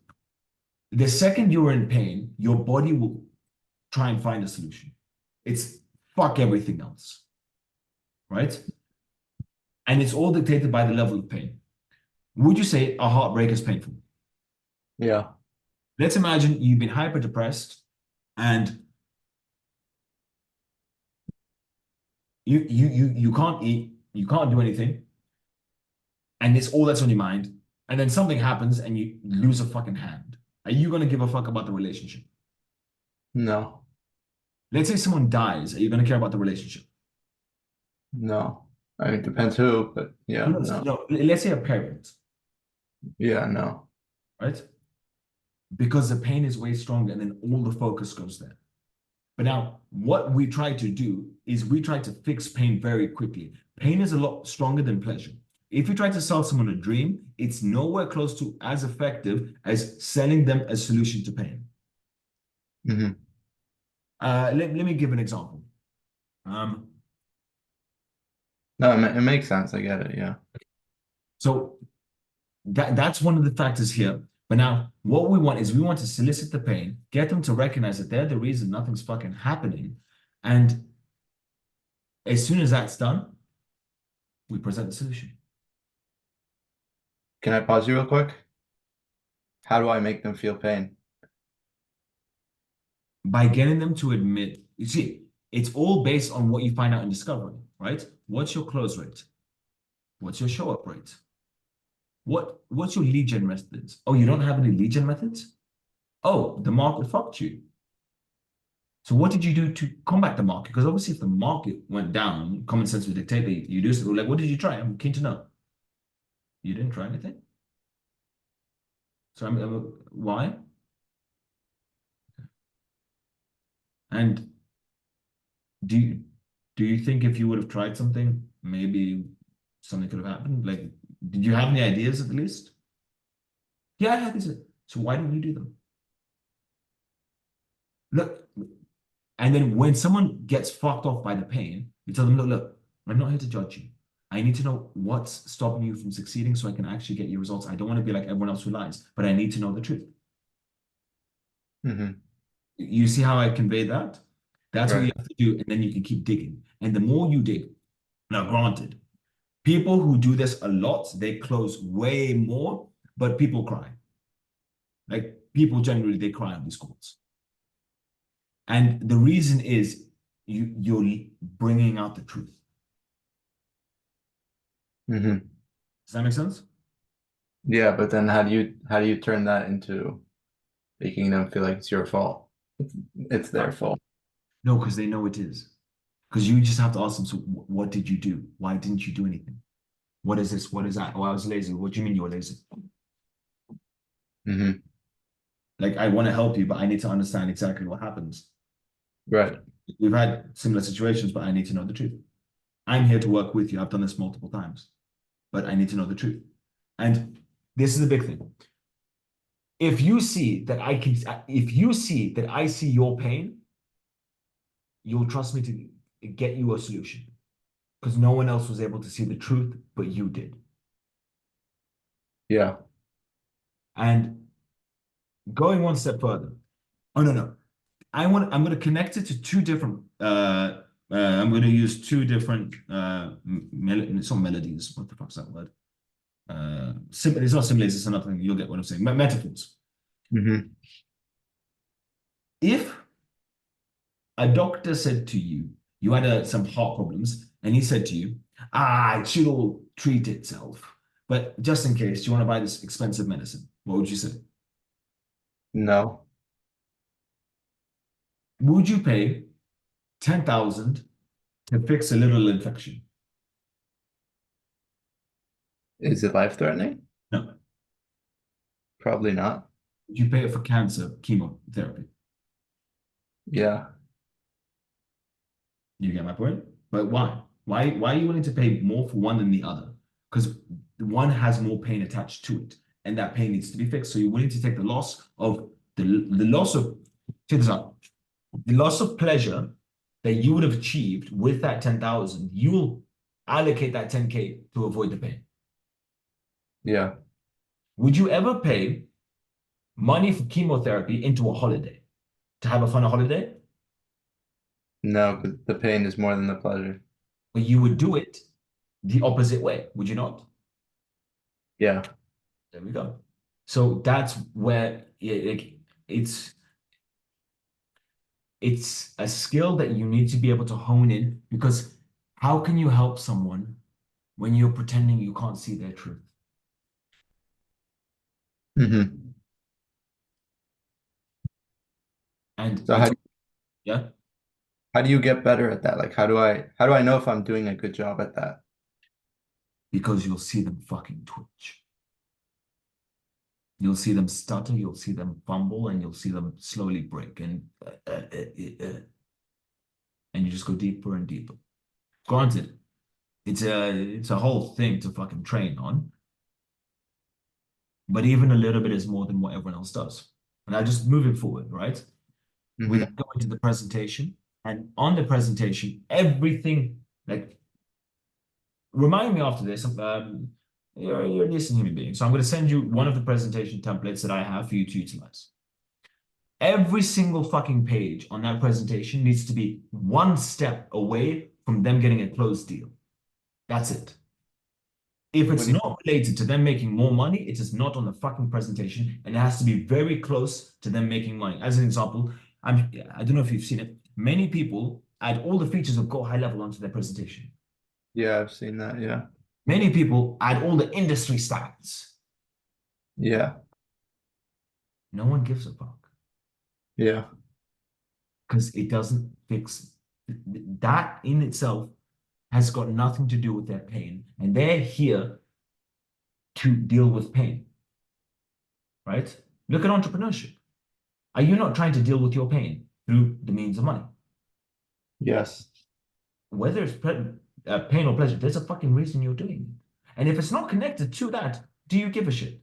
the second you're in pain, your body will try and find a solution. It's fuck everything else, right? And it's all dictated by the level of pain. Would you say a heartbreak is painful? Yeah. Let's imagine you've been hyper depressed and you can't eat, you can't do anything, and it's all that's on your mind. And then something happens and you lose a fucking hand. Are you gonna give a fuck about the relationship? No. Let's say someone dies. Are you gonna care about the relationship? No. I mean, it depends who, but yeah, No, no. no. Let's say a parent, Yeah, no. right? Because the pain is way stronger, and then all the focus goes there. But now, what we try to do is we try to fix pain very quickly. Pain is a lot stronger than pleasure. If you try to sell someone a dream, it's nowhere close to as effective as selling them a solution to pain. Hmm. Let me give an example. Um, No, it makes sense. I get it. Yeah. so that's one of the factors here. But now, what we want is we want to solicit the pain, get them to recognize that they're the reason nothing's fucking happening. And as soon as that's done, we present the solution. Can I pause you real quick? How do I make them feel pain? By getting them to admit, you see, it's all based on what you find out in discovery, right? What's your close rate? What's your show up rate? What's your lead gen methods? Oh, you don't have any lead gen methods? Oh, the market fucked you. So what did you do to combat the market? Because obviously, if the market went down, common sense would dictate that you do something. Like, what did you try? I'm keen to know. You didn't try anything. So why? And do you do you think if you would have tried something, maybe something could have happened? Like, did you have any ideas at least? Yeah, I had this. So why didn't you do them? Look, and then when someone gets fucked off by the pain, you tell them, look, I'm not here to judge you. I need to know what's stopping you from succeeding so I can actually get your results. I don't want to be like everyone else who lies, but I need to know the truth. Hmm. You see how I convey that? That's what you Right. have to do, and then you can keep digging. And the more you dig, now granted, people who do this a lot, they close way more, but people cry. Like people generally, they cry on these calls. And the reason is you're bringing out the truth. Hmm. Does that make sense? Yeah, but then how do you turn that into making them feel like it's your fault? It's their fault. No, because they know it is. Because you just have to ask them, so what did you do? Why didn't you do anything? What is this? What is that? Oh, I was lazy. What do you mean you were lazy? Hmm. Like, I want to help you, but I need to understand exactly what happens. Right. We've had similar situations, but I need to know the truth. I'm here to work with you. I've done this multiple times, but I need to know the truth. And this is the big thing. If you see that if you see that I see your pain, you'll trust me to get you a solution. because no one else was able to see the truth, but you did. Yeah. And going one step further. Oh no, no. I'm going to connect it to two different I'm going to use two different it's not melodies. What the fuck's that word? It's not similes, it's another thing. You'll get what I'm saying. Metaphors. Hmm. If a doctor said to you, you had some heart problems, and he said to you, it should all treat itself. But just in case, do you want to buy this expensive medicine? What would you say? No. Would you pay 10,000 to fix a little infection? Is it life-threatening? No. Probably not. Would you pay it for cancer chemotherapy? Yeah. You get my point? But why? Why are you willing to pay more for one than the other? Because one has more pain attached to it, and that pain needs to be fixed. So you're willing to take the loss of the loss of check this out. The loss of pleasure that you would have achieved with that 10,000, you will allocate that 10K to avoid the pain. Yeah. Would you ever pay money for chemotherapy into a holiday to have a fun holiday? No, because the pain is more than the pleasure. But you would do it the opposite way, would you not? Yeah. There we go. So that's where it's a skill that you need to be able to hone in, because how can you help someone when you're pretending you can't see their truth? Hmm. And So it's yeah, how do you get better at that? Like how do I know if I'm doing a good job at that? because you'll see them fucking twitch. You'll see them stutter, you'll see them fumble, and you'll see them slowly break, and you just go deeper and deeper. Granted, it's a whole thing to fucking train on, but even a little bit is more than what everyone else does. And I just moving forward, right? We then Hmm. go into the presentation, and on the presentation, everything like remind me after this. You're a decent human being, so I'm going to send you one of the presentation templates that I have for you to utilize. Every single fucking page on that presentation needs to be one step away from them getting a closed deal. That's it. If What it's do you, not related to them making more money, it is not on the fucking presentation, and it has to be very close to them making money. As an example, I don't know if you've seen it. Many people add all the features of Go High Level onto their presentation. yeah, I've seen that. Yeah. Many people add all the industry stats. Yeah. No one gives a fuck Yeah. because it doesn't fix that in itself has got nothing to do with their pain, and they're here to deal with pain, right? Look at entrepreneurship. Are you not trying to deal with your pain through the means of money? Yes. Whether it's pain or pleasure, there's a fucking reason you're doing it. And if it's not connected to that, do you give a shit?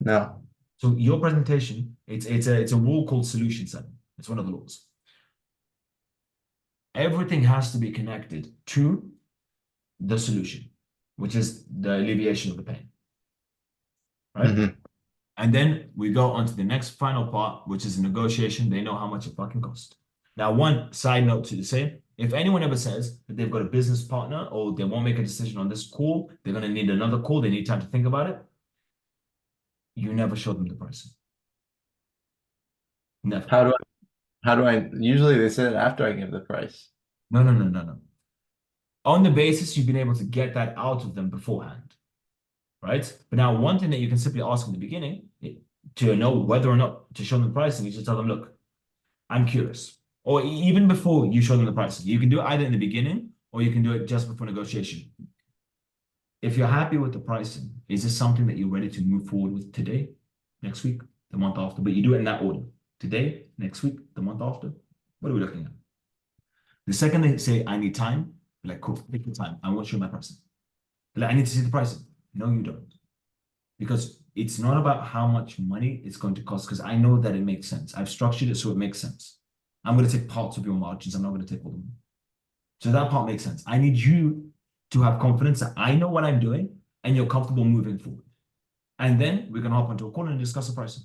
No. So your presentation, it's a rule called solution setting. It's one of the laws. Everything has to be connected to the solution, which is the alleviation of the pain, right? Hmm. And then we go on to the next final part, which is a negotiation. They know how much it fucking costs. Now, one side note to say, if anyone ever says that they've got a business partner or they won't make a decision on this call, they're going to need another call, they need time to think about it, you never show them the pricing. Never. How do I usually they say it after I give the price. No, no, no, no, no. On the basis you've been able to get that out of them beforehand, right? But now, one thing that you can simply ask in the beginning to know whether or not to show them the pricing, you just tell them, look, I'm curious. Or even before you show them the pricing, you can do it either in the beginning or you can do it just before negotiation. If you're happy with the pricing, is this something that you're ready to move forward with today, next week, the month after? But you do it in that order. Today, next week, the month after. What are we looking at? The second they say, I need time, like, cool, take your time. I want to show my pricing. Like, I need to see the pricing. No, you don't. Because it's not about how much money it's going to cost, because I know that it makes sense. I've structured it so it makes sense. I'm going to take parts of your margins. I'm not going to take all of them. So that part makes sense. I need you to have confidence that I know what I'm doing and you're comfortable moving forward. And then we can hop onto a call and discuss the pricing.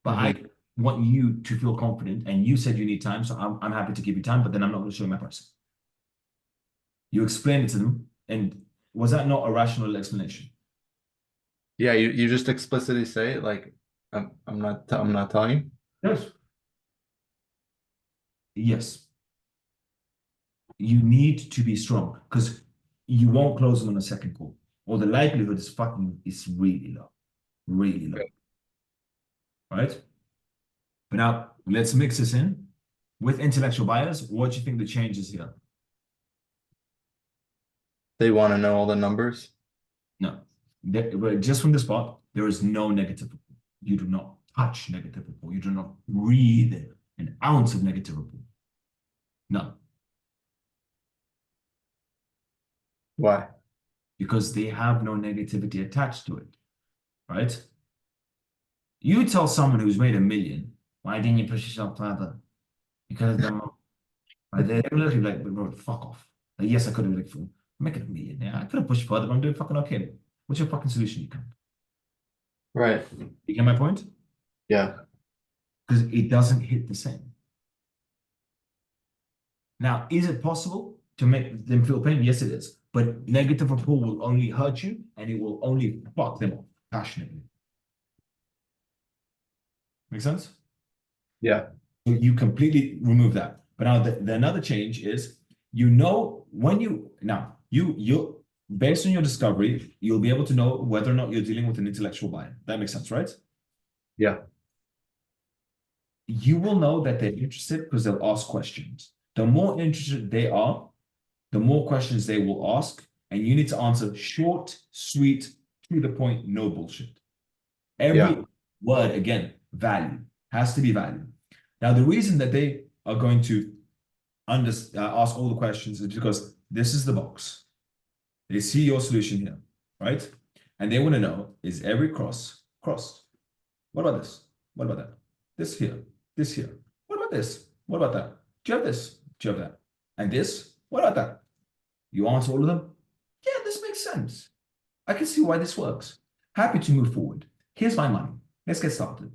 But I Hmm. want you to feel confident. And you said you need time, so I'm happy to give you time, but then I'm not going to show you my pricing. You explained it to them. And was that not a rational explanation? Yeah, you just explicitly say it like I'm not telling you. Yes. Yes. You need to be strong because you won't close them on a second call. Or the likelihood is really low, right? But now let's mix this in with intellectual buyers. What do you think the change is here? They want to know all the numbers. No, just from the spot, there is no negative report. You do not touch negative report. You do not breathe an ounce of negative report. No, Why? because they have no negativity attached to it, right? You tell someone who's made 1 million, why didn't you push yourself further? Because they're right? They're literally like, bro, fuck off. Like, yes, I could have like, I'm making 1 million. Yeah, I could have pushed further, but I'm doing fucking okay. What's your fucking solution, you can? Right. You get my point? Yeah. Because it doesn't hit the same. Now, is it possible to make them feel pain? Yes, it is. But negative rapport will only hurt you and it will only fuck them up passionately. Make sense? Yeah. You completely remove that. But now the another change is you know when you now you based on your discovery, you'll be able to know whether or not you're dealing with an intellectual buyer. That makes sense, right? Yeah. You will know that they're interested because they'll ask questions. The more interested they are, the more questions they will ask, and you need to answer short, sweet, to the point, no bullshit. Yeah. Every word, again, value has to be value. Now, the reason that they are going to ask all the questions is because this is the box. They see your solution here, right? And they want to know, is every cross crossed? What about this? What about that? This here, this here. What about this? What about that? Do you have this? Do you have that? And this? What about that? You answer all of them? Yeah, this makes sense. I can see why this works. Happy to move forward. Here's my money. Let's get started.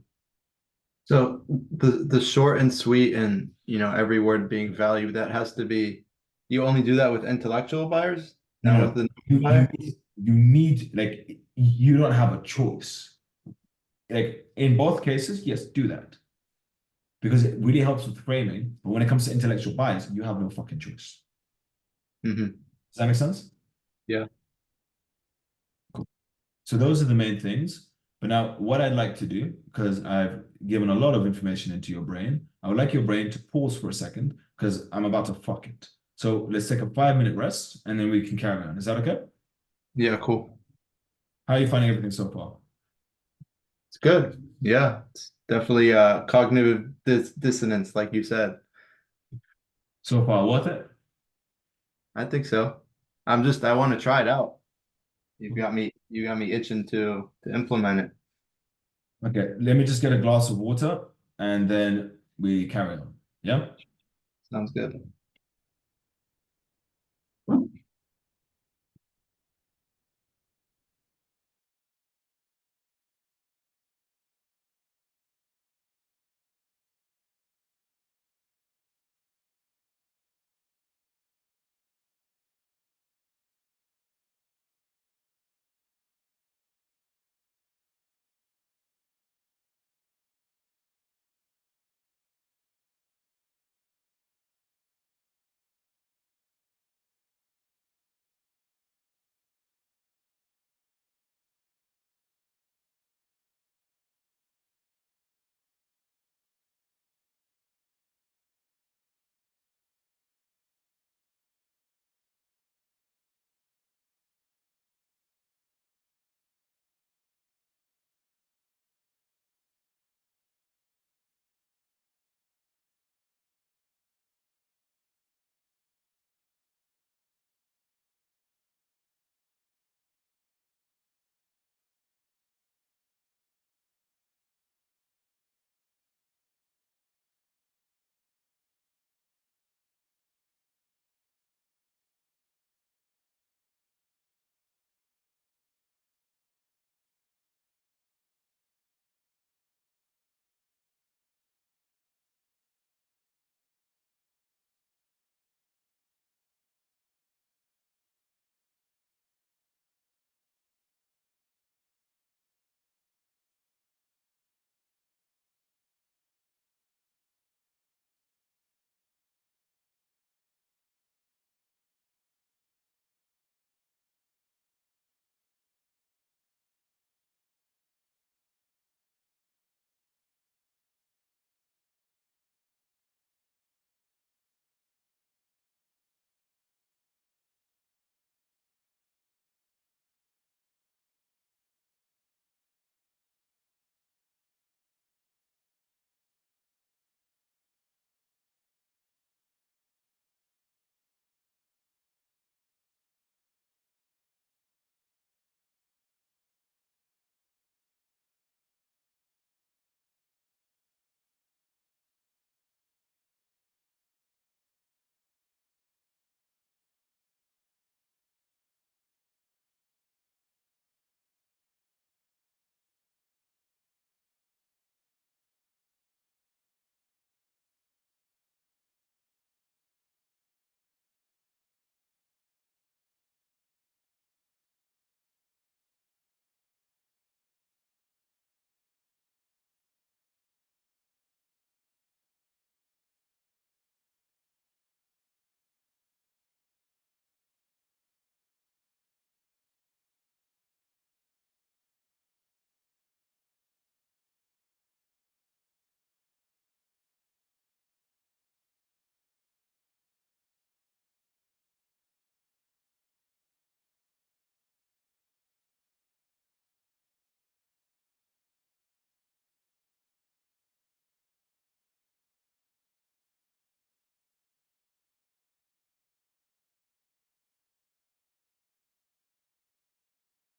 So the short and sweet and every word being valued, that has to be you only do that with intellectual buyers, No, not with no. the You you buyer? you need like you don't have a choice. Like in both cases, yes, do that because it really helps with framing. But when it comes to intellectual bias, you have no fucking choice. Hmm. Does that make sense? Yeah. So those are the main things. But now, what I'd like to do, because I've given a lot of information into your brain, I would like your brain to pause for a second because I'm about to fuck it. So let's take a 5 minute rest and then we can carry on. Is that okay? Yeah, cool. How are you finding everything so far? It's good. Yeah. It's definitely cognitive dissonance, like you said. So far, worth it? I think so. I want to try it out. You got me itching to implement it. Okay, let me just get a glass of water and then we carry on. Yeah? Sounds good.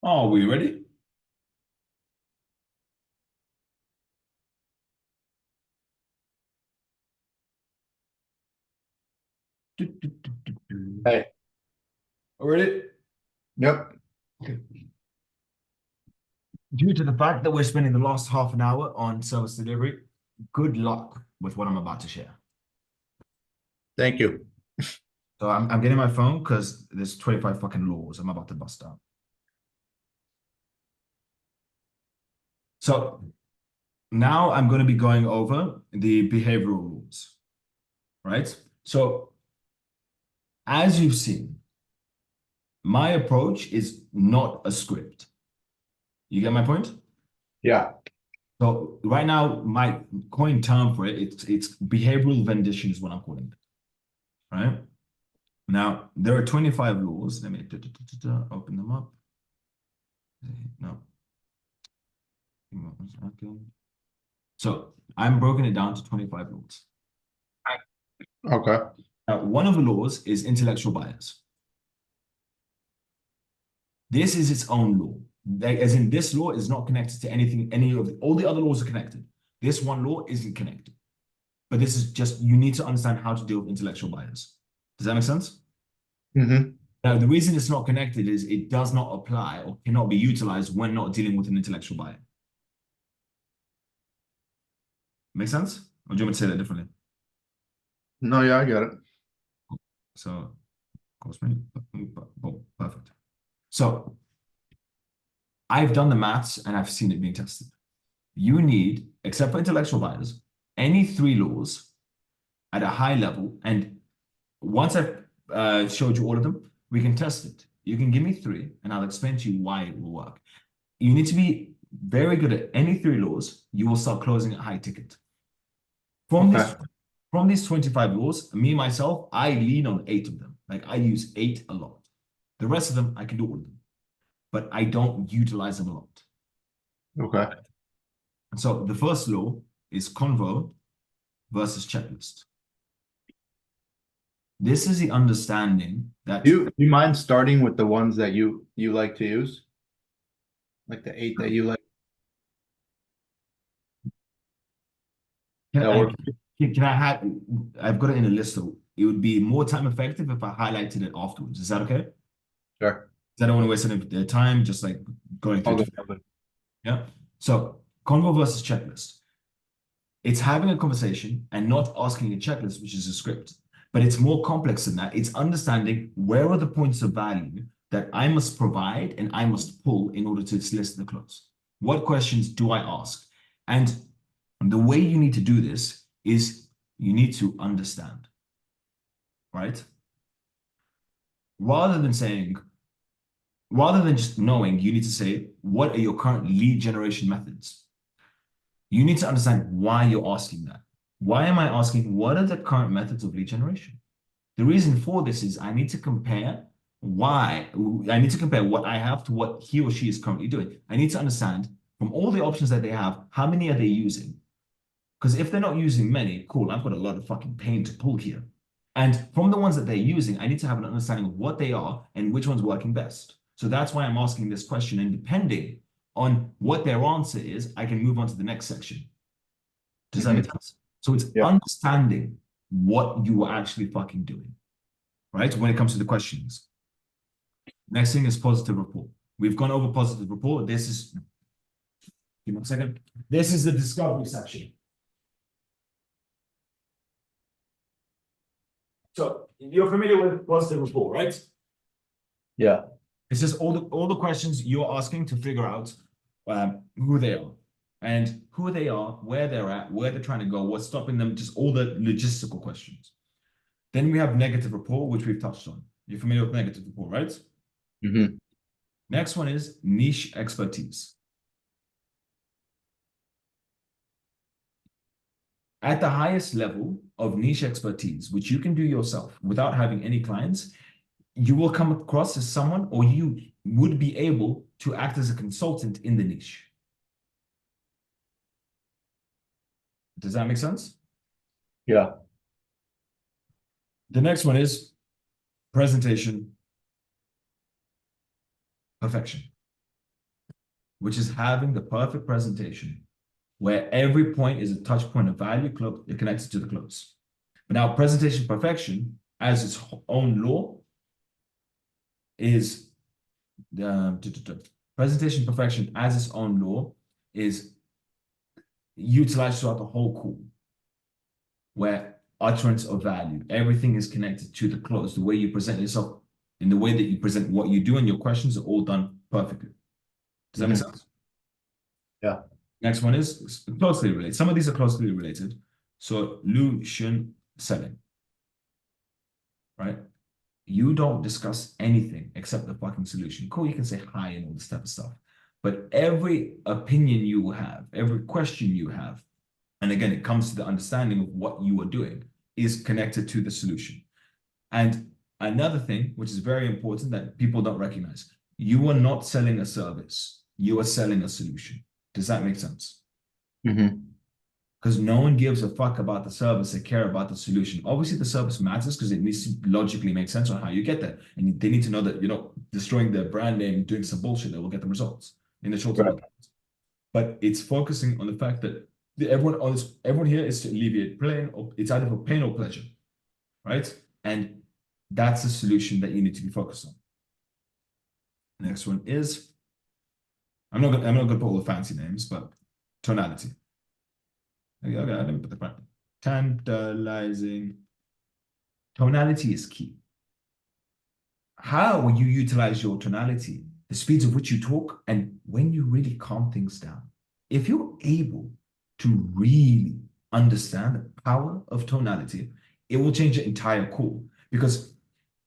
Are we ready? Hey, Ready? yep. Okay. Due to the fact that we're spending the last half an hour on service delivery, good luck with what I'm about to share. Thank you. So I'm getting my phone because there's 25 fucking laws I'm about to bust out. So now I'm going to be going over the behavioral rules, right? So as you've seen, my approach is not a script. You get my point? Yeah. So right now, my coin term for it, it's behavioral rendition is what I'm calling it, right? Now, there are 25 laws. Let me open them up. No. So I'm broken it down to 25 laws. Okay. Now, one of the laws is intellectual bias. This is its own law. As in, this law is not connected to anything, all the other laws are connected. This one law isn't connected. But this is just, you need to understand how to deal with intellectual bias. Does that make sense? Mm-hmm. Now, the reason it's not connected is it does not apply or cannot be utilized when not dealing with an intellectual bias. Make sense? Or do you want me to say that differently? No, yeah, I get it. So, perfect. So, I've done the maths and I've seen it being tested. You need, except for intellectual bias, any three laws at a high level. And once I've showed you all of them, we can test it. You can give me three and I'll explain to you why it will work. You need to be very good at any three laws. You will start closing at high ticket. Okay. From these 25 laws, me, myself, I lean on 8 of them. Like I use 8 a lot. The rest of them, I can do all of them, but I don't utilize them a lot. Okay. And so the first law is convo versus checklist. This is the understanding that Do you mind starting with the ones that you like to use? Like the 8 that you like can that I, work? can I have, I've got it in a list, so it would be more time effective if I highlighted it afterwards. Is that okay? Sure. I don't want to waste any time just like going through I'll it. go. Yeah. So convo versus checklist. It's having a conversation and not asking a checklist, which is a script. But it's more complex than that. It's understanding where are the points of value that I must provide and I must pull in order to solicit the close. What questions do I ask? And the way you need to do this is you need to understand, right? Rather than saying, rather than just knowing, you need to say, what are your current lead generation methods? You need to understand why you're asking that. Why am I asking what are the current methods of lead generation? The reason for this is I need to compare I need to compare what I have to what he or she is currently doing. I need to understand from all the options that they have, how many are they using? Because if they're not using many, cool, I've got a lot of fucking pain to pull here. And from the ones that they're using, I need to have an understanding of what they are and which one's working best. So that's why I'm asking this question. And depending on what their answer is, I can move on to the next section. Does that make sense? So it's Yeah. understanding what you are actually fucking doing, right? When it comes to the questions. Next thing is positive rapport. We've gone over positive rapport. This is, give me a second. This is the discovery section. So you're familiar with positive rapport, right? Yeah. It's just all the questions you're asking to figure out who they are and who they are, where they're at, where they're trying to go, what's stopping them, just all the logistical questions. Then we have negative rapport, which we've touched on. You're familiar with negative rapport, right? Mm-hmm. Next one is niche expertise. At the highest level of niche expertise, which you can do yourself without having any clients, you will come across as someone, or you would be able to act as a consultant in the niche. Does that make sense? Yeah. The next one is presentation perfection. which is having the perfect presentation where every point is a touch point of value connected to the close. But now presentation perfection as its own law is presentation perfection as its own law is utilized throughout the whole call, where utterance of value, everything is connected to the close. The way you present yourself, in the way that you present what you do and your questions are all done perfectly. Does that make sense? Yeah. Next one is closely related. Some of these are closely related. Solution selling, right? You don't discuss anything except the fucking solution. Cool, you can say hi and all this type of stuff. But every opinion you have, every question you have, and again, it comes to the understanding of what you are doing, is connected to the solution. And another thing, which is very important that people don't recognize, you are not selling a service, you are selling a solution. Does that make sense? Because no one gives a fuck about the service, they care about the solution. Obviously, the service matters because it needs to logically make sense on how you get there. And they need to know that you're not destroying their brand name, doing some bullshit that will get them results in the short term. Right. But it's focusing on the fact that everyone here is to alleviate pain, or it's either for pain or pleasure, right? And that's the solution that you need to be focused on. Next one is, I'm not gonna put all the fancy names, but tonality. Okay, let me put the front. Tantalizing. Tonality is key. How you utilize your tonality, the speeds of which you talk, and when you really calm things down. If you're able to really understand the power of tonality, it will change the entire call because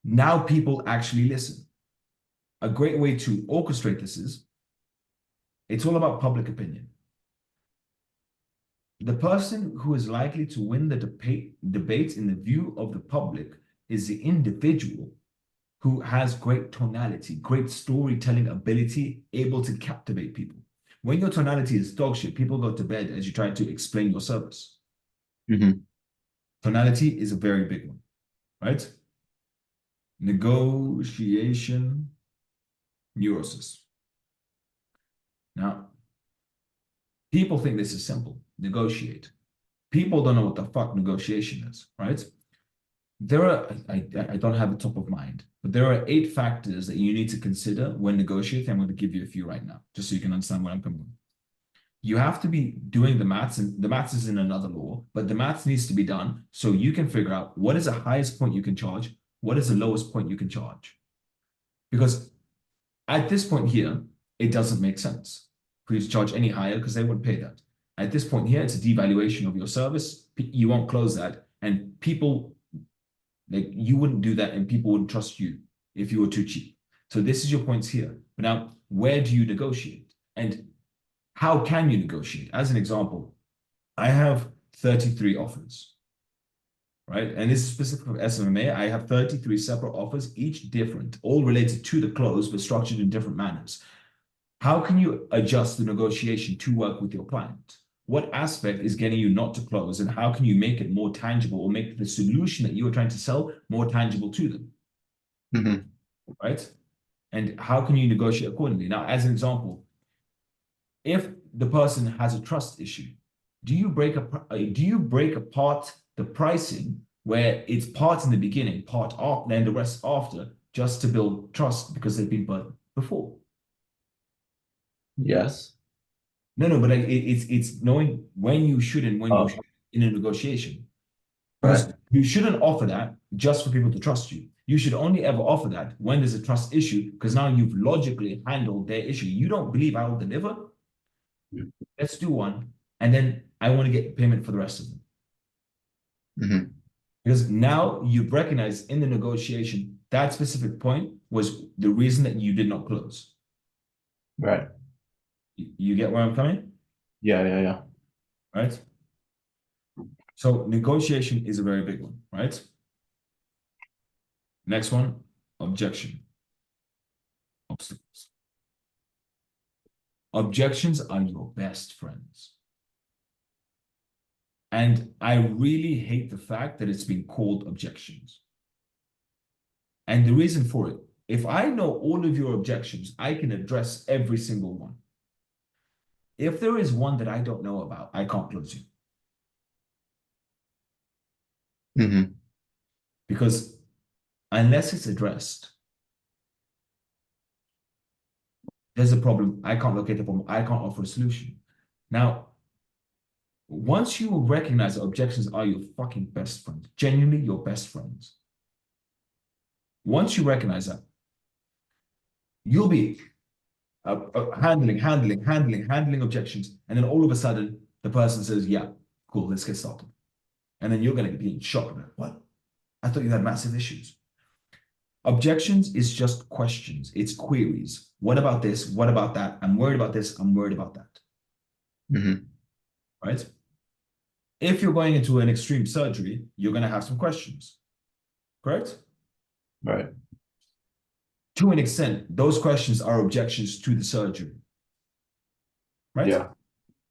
now people actually listen. A great way to orchestrate this is, it's all about public opinion. The person who is likely to win the debate in the view of the public is the individual who has great tonality, great storytelling ability, able to captivate people. When your tonality is dog shit, people go to bed as you try to explain your service. Tonality is a very big one, right? Negotiation neurosis. Now, people think this is simple. Negotiate. People don't know what the fuck negotiation is, right? There are, I don't have it top of mind, but there are 8 factors that you need to consider when negotiating. I'm going to give you a few right now, just so you can understand where I'm coming from. You have to be doing the maths, and the maths is in another law, but the maths needs to be done so you can figure out what is the highest point you can charge, what is the lowest point you can charge. Because at this point here, it doesn't make sense for you to charge any higher because they wouldn't pay that. At this point here, it's a devaluation of your service. You won't close that. And people, like, you wouldn't do that and people wouldn't trust you if you were too cheap. So this is your points here. But now, where do you negotiate? And how can you negotiate? As an example, I have 33 offers, right? And this is specific for SMMA. I have 33 separate offers, each different, all related to the close, but structured in different manners. How can you adjust the negotiation to work with your client? What aspect is getting you not to close, and how can you make it more tangible or make the solution that you are trying to sell more tangible to them? Right? And how can you negotiate accordingly? Now, as an example, if the person has a trust issue, do you break apart the pricing where it's part in the beginning, part after, then the rest after, just to build trust because they've been burnt before? Yes. No, but it's knowing when you should and when you should in a negotiation. Because you shouldn't offer that just for people to trust you. You should only ever offer that when there's a trust issue, because now you've logically handled their issue. You don't believe I will deliver? Let's do one. And then I want to get payment for the rest of them. Because now you've recognized in the negotiation, that specific point was the reason that you did not close. Right. You get where I'm coming? Yeah. Right? So negotiation is a very big one, right? Next one, objection. Obstacles. Objections are your best friends. And I really hate the fact that it's been called objections. And the reason for it, if I know all of your objections, I can address every single one. If there is one that I don't know about, I can't close you. Hmm. Because unless it's addressed, there's a problem. I can't locate the problem. I can't offer a solution. Now, once you recognize that objections are your fucking best friends, genuinely your best friends, once you recognize that, you'll be handling objections. And then all of a sudden, the person says, yeah, cool, let's get started. And then you're going to be in shock about what? I thought you had massive issues. Objections is just questions, it's queries. What about this? What about that? I'm worried about this. I'm worried about that. Hmm. Right? If you're going into an extreme surgery, you're going to have some questions. Correct? Right. To an extent, those questions are objections to the surgery. Right? Yeah.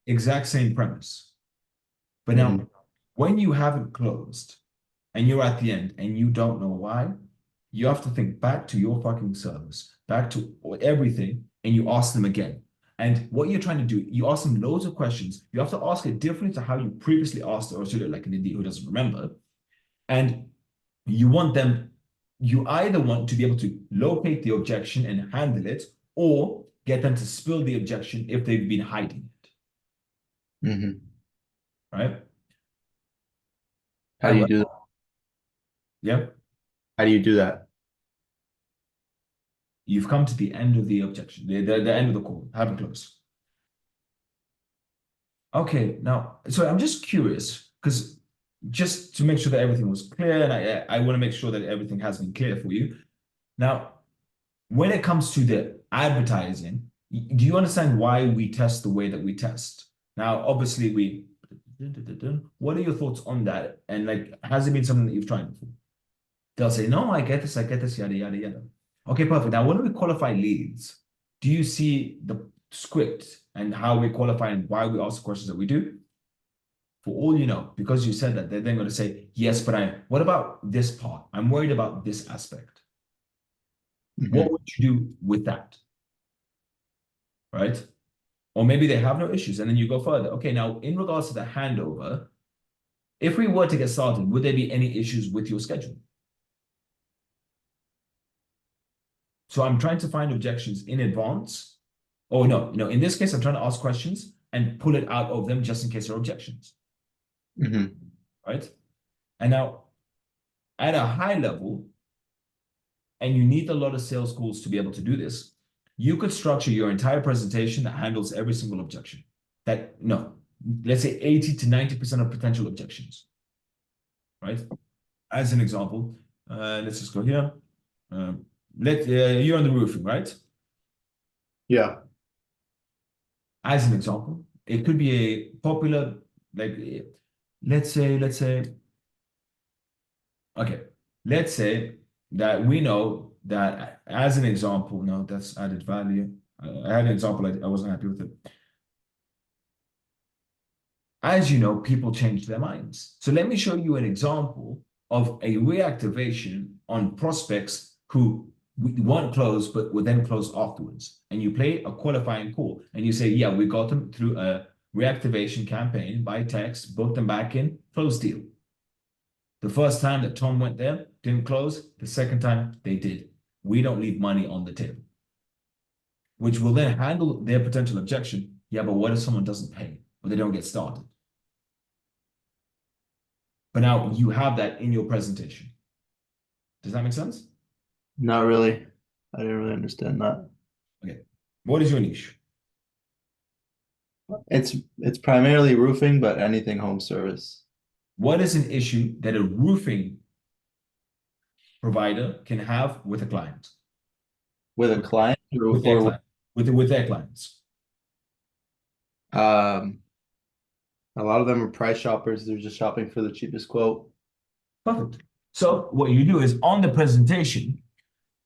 Exact same premise. But Hmm. now, when you haven't closed and you're at the end and you don't know why, you have to think back to your fucking service, back to everything, and you ask them again. And what you're trying to do, you ask them loads of questions. You have to ask it differently to how you previously asked it, or should it like an idiot who doesn't remember. And you want them, you either want to be able to locate the objection and handle it, or get them to spill the objection if they've been hiding it. Hmm. Right? How do you do that? Yeah. How do you do that? You've come to the end of the objection, the end of the call, haven't closed. Okay, now, so I'm just curious, because just to make sure that everything was clear, and I want to make sure that everything has been clear for you. Now, when it comes to the advertising, do you understand why we test the way that we test? Now, obviously, what are your thoughts on that? And like, has it been something that you've tried before? They'll say, no, I get this, yada, yada, yada. Okay, perfect. Now, when we qualify leads, do you see the script and how we qualify and why we ask the questions that we do? For all you know, because you said that, they're then going to say, yes, but what about this part? I'm worried about this aspect. What Hmm. would you do with that? Right? Or maybe they have no issues. And then you go further. Okay, now in regards to the handover, if we were to get started, would there be any issues with your schedule? So I'm trying to find objections in advance. Oh, no, in this case, I'm trying to ask questions and pull it out of them just in case there are objections. Hmm. Right? And now, at a high level, and you need a lot of sales calls to be able to do this, you could structure your entire presentation that handles every single objection. Let's say 80 to 90% of potential objections. Right? As an example, let's just go here. You're on the roofing, right? Yeah. As an example, it could be a popular, like, let's say, okay, let's say that we know that as an example, no, that's added value. I had an example, I wasn't happy with it. As you know, people change their minds. So let me show you an example of a reactivation on prospects who weren't closed, but were then closed afterwards. And you play a qualifying call and you say, yeah, we got them through a reactivation campaign by text, booked them back in, closed deal. The first time that Tom went there, didn't close. The second time, they did. We don't leave money on the table, which will then handle their potential objection. Yeah, but what if someone doesn't pay or they don't get started? But now you have that in your presentation. Does that make sense? Not really. I didn't really understand that. Okay. What is your niche? It's primarily roofing, but anything home service. What is an issue that a roofing provider can have with a client? With a With, client with their or client, with their clients. um a lot of them are price shoppers. They're just shopping for the cheapest quote. Perfect. So what you do is on the presentation,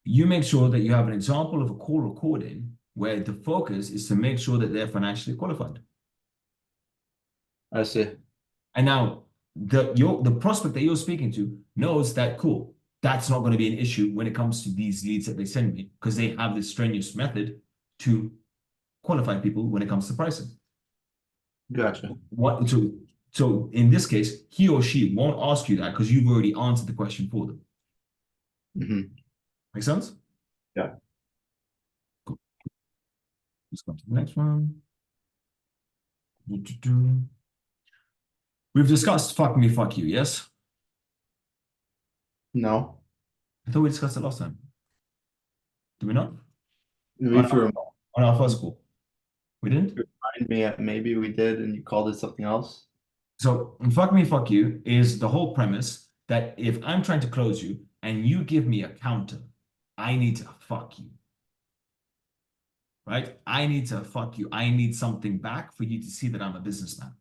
you make sure that you have an example of a call recording where the focus is to make sure that they're financially qualified. I see. And now the prospect that you're speaking to knows that cool, that's not going to be an issue when it comes to these leads that they send me because they have this strenuous method to qualify people when it comes to pricing. Gotcha. What so in this case, he or she won't ask you that because you've already answered the question for them. Hmm. Make sense? Yeah. Cool. Let's go to the next one. We've discussed fuck me, fuck you, yes? No. I thought we discussed it last time. Did we not? On If you our, on our first call. We didn't? remind me, maybe we did, and you called it something else. So fuck me, fuck you is the whole premise that if I'm trying to close you and you give me a counter, I need to fuck you. Right? I need to fuck you. I need something back for you to see that I'm a businessman.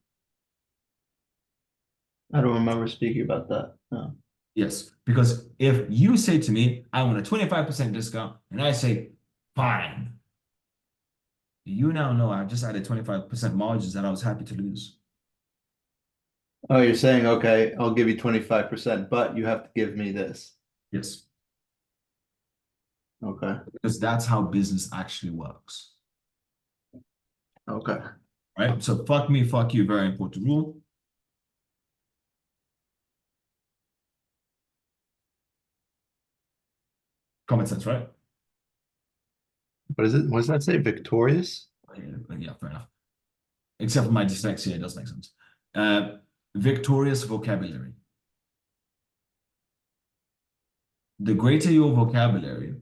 I don't remember speaking about that. No. Yes. Because if you say to me, I want a 25% discount, and I say, fine, you now know I just added 25% margins that I was happy to lose. Oh, you're saying, okay, I'll give you 25%, but you have to give me this. Yes. Okay. Because that's how business actually works. Okay. Right? So fuck me, fuck you, very important rule. Common sense, right? What is it? What does that say? Victorious? Yeah, fair enough. Except for my dyslexia, it does make sense. Uh, Victorious vocabulary. The greater your vocabulary,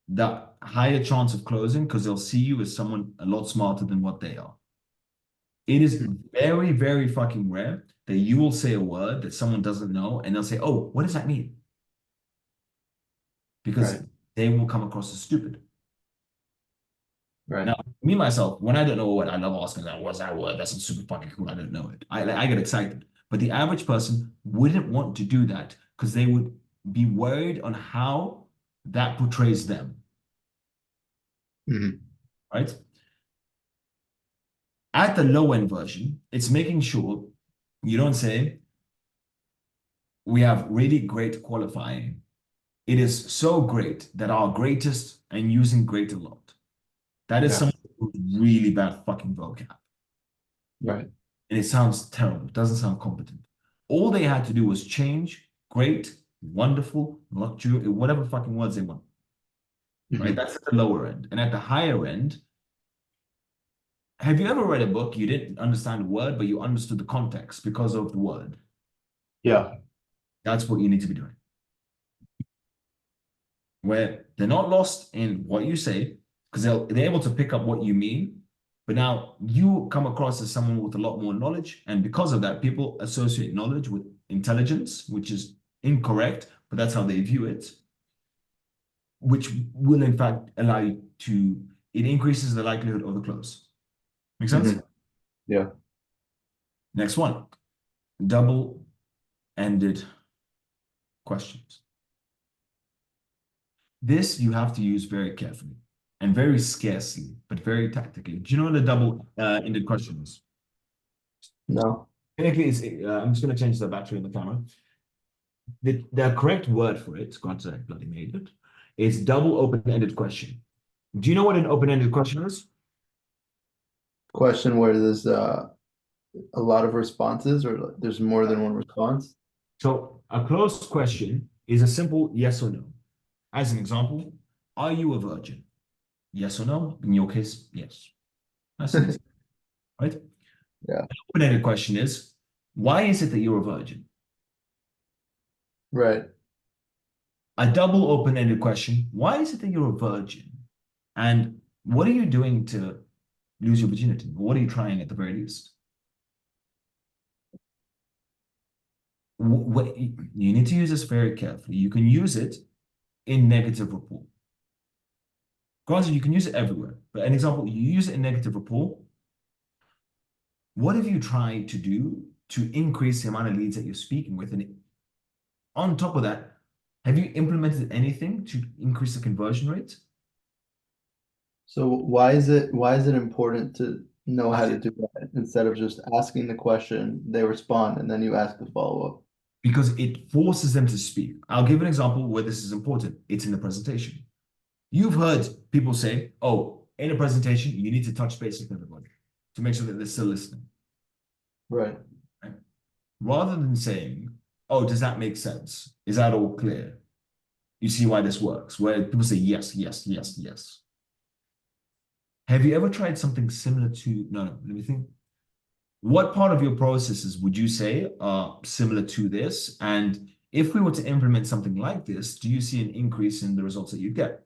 the higher chance of closing because they'll see you as someone a lot smarter than what they are. It is very, very fucking rare that you will say a word that someone doesn't know and they'll say, oh, what does that mean? Because Right. they will come across as stupid. Right. Now, me myself, when I don't know a word, I love asking that, what's that word? That's super fucking cool. I don't know it. I get excited. But the average person wouldn't want to do that because they would be worried on how that portrays them, Hmm. right? At the low end version, it's making sure you don't say, we have really great qualifying. It is so great that our greatest and using great a lot. That is Yeah. someone with really bad fucking vocab. Right. And it sounds terrible. It doesn't sound competent. All they had to do was change great, wonderful, luxury, whatever fucking words they want. Right? Hmm. That's at the lower end. And at the higher end, have you ever read a book you didn't understand a word, but you understood the context because of the word? Yeah. That's what you need to be doing. Where they're not lost in what you say, because they're able to pick up what you mean, but now you come across as someone with a lot more knowledge, and because of that, people associate knowledge with intelligence, which is incorrect, but that's how they view it, which will in fact allow you to, it increases the likelihood of the close. Make sense? Hmm. Yeah. Next one, double-ended questions. This you have to use very carefully and very scarcely, but very tactically. Do you know what a double-ended question is? No. Technically, I'm just going to change the battery in the camera. The correct word for it, granted I bloody made it, is double open-ended question. Do you know what an open-ended question is? Question where there's a lot of responses or there's more than one response. So a closed question is a simple yes or no. As an example, are you a virgin? Yes or no? In your case, yes. That's an easy, right? An Yeah. open-ended question is, why is it that you're a virgin? Right. A double open-ended question, why is it that you're a virgin? And what are you doing to lose your virginity? What are you trying at the very least? What, you need to use this very carefully. You can use it in negative rapport. Granted, you can use it everywhere, but an example, you use it in negative rapport. What have you tried to do to increase the amount of leads that you're speaking with? And on top of that, have you implemented anything to increase the conversion rate? So why is it important to know how to do that instead of just asking the question, they respond, and then you ask the follow-up? Because it forces them to speak. I'll give an example where this is important. It's in the presentation. You've heard people say, oh, in a presentation, you need to touch base with everybody. to make sure that they're still listening. Right. Right? Rather than saying, oh, does that make sense? Is that all clear? You see why this works? Where people say yes, yes, yes, yes. Have you ever tried something similar to, no, let me think. What part of your processes would you say are similar to this? And if we were to implement something like this, do you see an increase in the results that you get?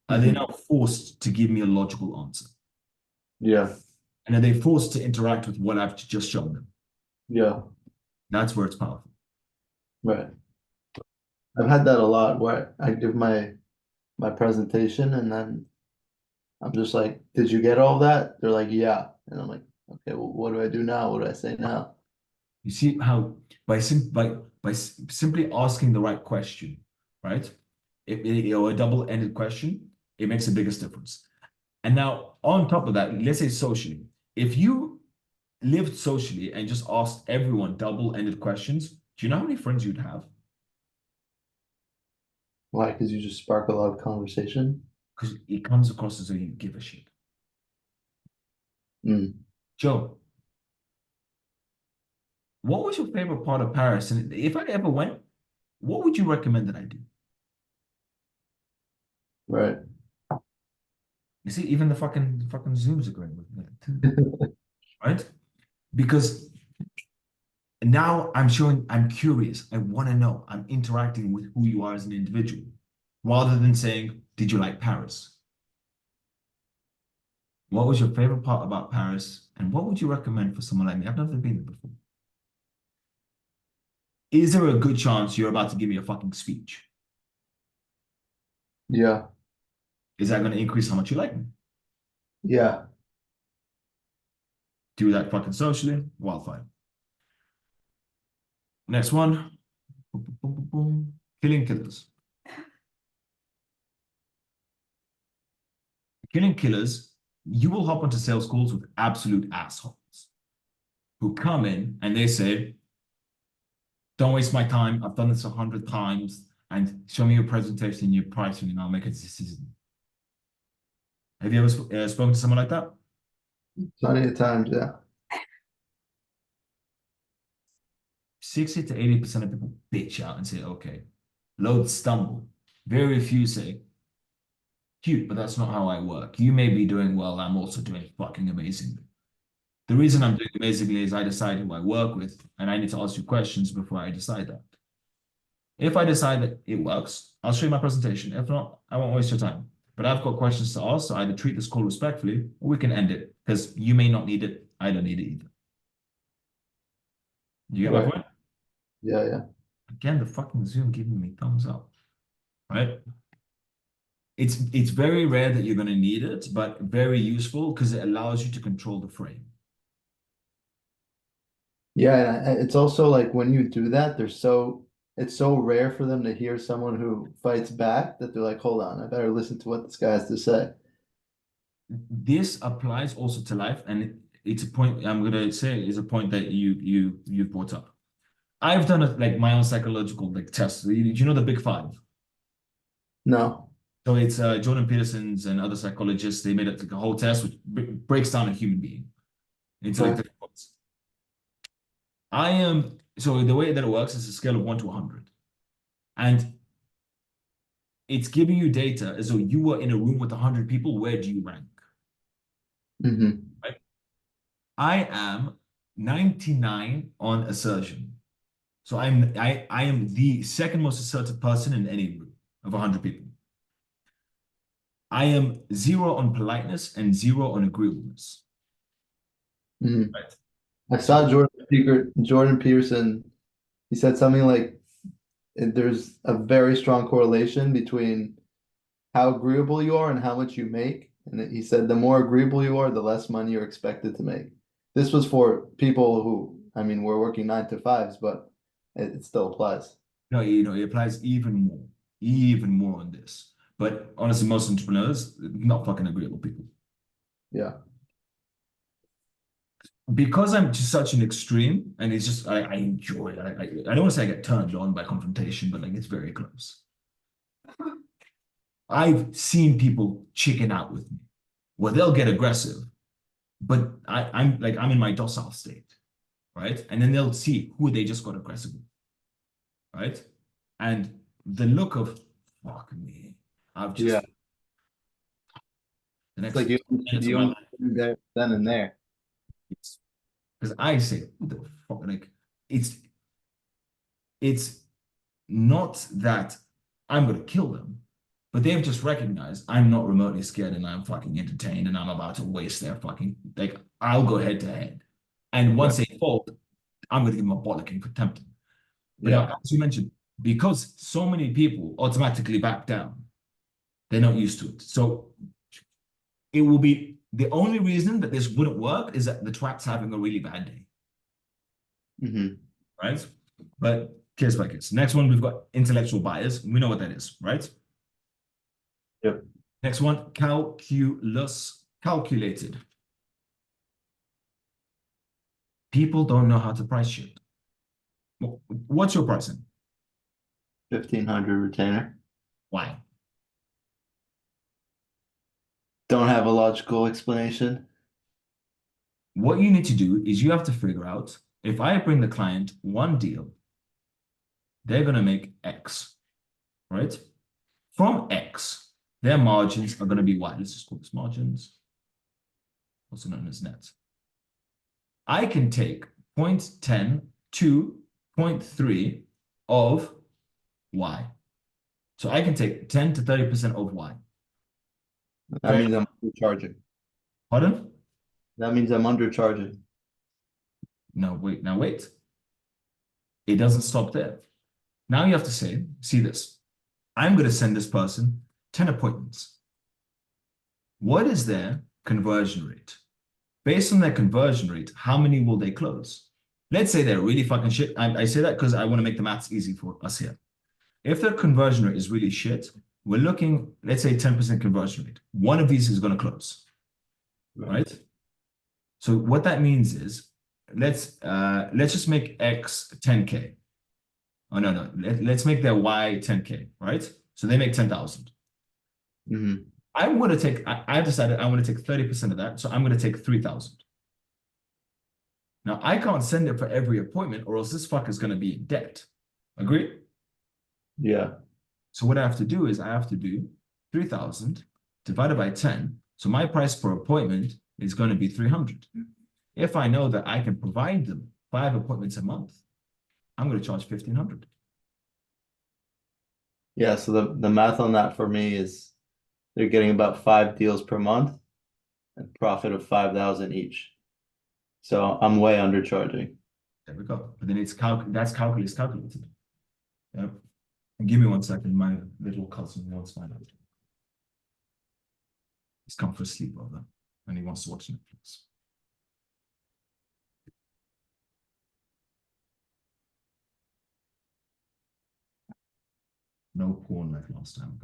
Are they Mhm. now forced to give me a logical answer? Yeah. And are they forced to interact with what I've just shown them? Yeah. That's where it's powerful. Right. I've had that a lot where I give my presentation and then I'm just like, did you get all that? They're like, yeah. And I'm like, okay, well, what do I do now? What do I say now? You see how simply asking the right question, right? Or a double-ended question, it makes the biggest difference. And now on top of that, let's say socially, if you lived socially and just asked everyone double-ended questions, do you know how many friends you'd have? Why? Because you just spark a lot of conversation. Because it comes across as though you give a shit. Mm, Joe, what was your favorite part of Paris? And if I ever went, what would you recommend that I do? right. You see, even the fucking Zoom's agreeing with me too, right? Because now I'm curious. I want to know. I'm interacting with who you are as an individual, rather than saying, "Did you like Paris? What was your favorite part about Paris? And what would you recommend for someone like me? I've never been there before. Is there a good chance you're about to give me a fucking speech? Yeah. Is that going to increase how much you like me? Yeah. Do that fucking socially, wildfire. Next one, boom, boom, boom, boom, boom. Killing killers. Killing killers, you will hop onto sales calls with absolute assholes who come in and they say, don't waste my time. I've done this 100 times and show me your presentation and your pricing and I'll make a decision. Have you ever spoken to someone like that? Plenty of times. Yeah. 60 to 80% of people bitch out and say, okay. Loads stumble. Very few say, cute, but that's not how I work. You may be doing well. I'm also doing fucking amazingly. The reason I'm doing amazingly is I decide who I work with, and I need to ask you questions before I decide that. If I decide that it works, I'll show you my presentation. If not, I won't waste your time. But I've got questions to ask, so either treat this call respectfully or we can end it because you may not need it. I don't need it either. Do you get my Right. point? Yeah. Yeah. Again, the fucking Zoom giving me thumbs up, right? It's very rare that you're going to need it, but very useful because it allows you to control the frame. Yeah. And it's also like when you do that, it's so rare for them to hear someone who fights back that they're like, hold on, I better listen to what this guy has to say. This applies also to life, and it's a point I'm going to say is a point that you brought up. I've done like my own psychological like tests. Do you know the Big Five? No. So it's Jordan Peterson's and other psychologists. They made it like a whole test which breaks down a human being into like Okay. different parts. I am so the way that it works is a scale of 1 to 100, and it's giving you data as though you were in a room with 100 people. Where do you rank? Hmm. Right? I am 99 on assertion. So I am the second most assertive person in any room of 100 people. I am 0 on politeness and 0 on agreeableness. Hmm. Right. I So saw Jordan Peterson. He said something like there's a very strong correlation between how agreeable you are and how much you make. And he said the more agreeable you are, the less money you're expected to make. This was for people who, I mean, we're working 9 to 5s, but it still applies. no, it applies even more on this. But honestly, most entrepreneurs not fucking agreeable people. Yeah. Because I'm just such an extreme, and it's just I enjoy it. I don't want to say I get turned on by confrontation, but like it's very close. I've seen people chicken out with me. where they'll get aggressive, but I'm in my docile state, right? And then they'll see who they just got aggressive with, right? And the look of fuck me, I've Yeah. just the It's next like you 10 minutes of you my life. understand there then and there. Because I say, what the fuck, like it's it's not that I'm gonna kill them, but they've just recognized I'm not remotely scared and I'm fucking entertained and I'm about to waste their fucking like I'll go head to head. And Right. once they fall, I'm gonna give them a bollocking for tempting. But Yeah. now, as you mentioned, because so many people automatically back down, they're not used to it. So it will be the only reason that this wouldn't work is that the trap's having a really bad day, Hmm. right? But case by case. Next one, we've got intellectual bias. We know what that is, right? Yep. Next one, calculus, calculated. People don't know how to price shit. What's your pricing? 1,500 retainer. Why? Don't have a logical explanation. What you need to do is you have to figure out if I bring the client one deal, they're going to make X, right? From X, their margins are going to be Y. Let's just call this margins, also known as net. I can take 0.10 to 0.3 of Y. So I can take 10 to 30% of Y. That Fair? means I'm undercharging. Pardon? That means I'm undercharging. No, wait, now wait. It doesn't stop there. Now you have to say, see this. I'm going to send this person 10 appointments. What is their conversion rate? Based on their conversion rate, how many will they close? Let's say they're really fucking shit. I say that because I want to make the maths easy for us here. If their conversion rate is really shit, we're looking, let's say 10% conversion rate. One of these is going to close, right? So what that means is let's just make X 10K. Oh no. Let's make their Y 10K, right? So they make 10,000. Hmm. I'm going to take, I've decided I'm going to take 30% of that. So I'm going to take 3,000. Now I can't send it for every appointment or else this fucker is going to be in debt. Agree? Yeah. So what I have to do is I have to do 3,000 divided by 10. So my price per appointment is going to be 300. If I know that I can provide them 5 appointments a month, I'm going to charge 1,500. Yeah. So the math on that for me is they're getting about 5 deals per month and profit of 5,000 each. So I'm way undercharging. There we go. But then that's calculated. Yeah. And give me 1 second. My little cousin wants my out. He's come for a sleepover and he wants to watch Netflix. No porn like last time.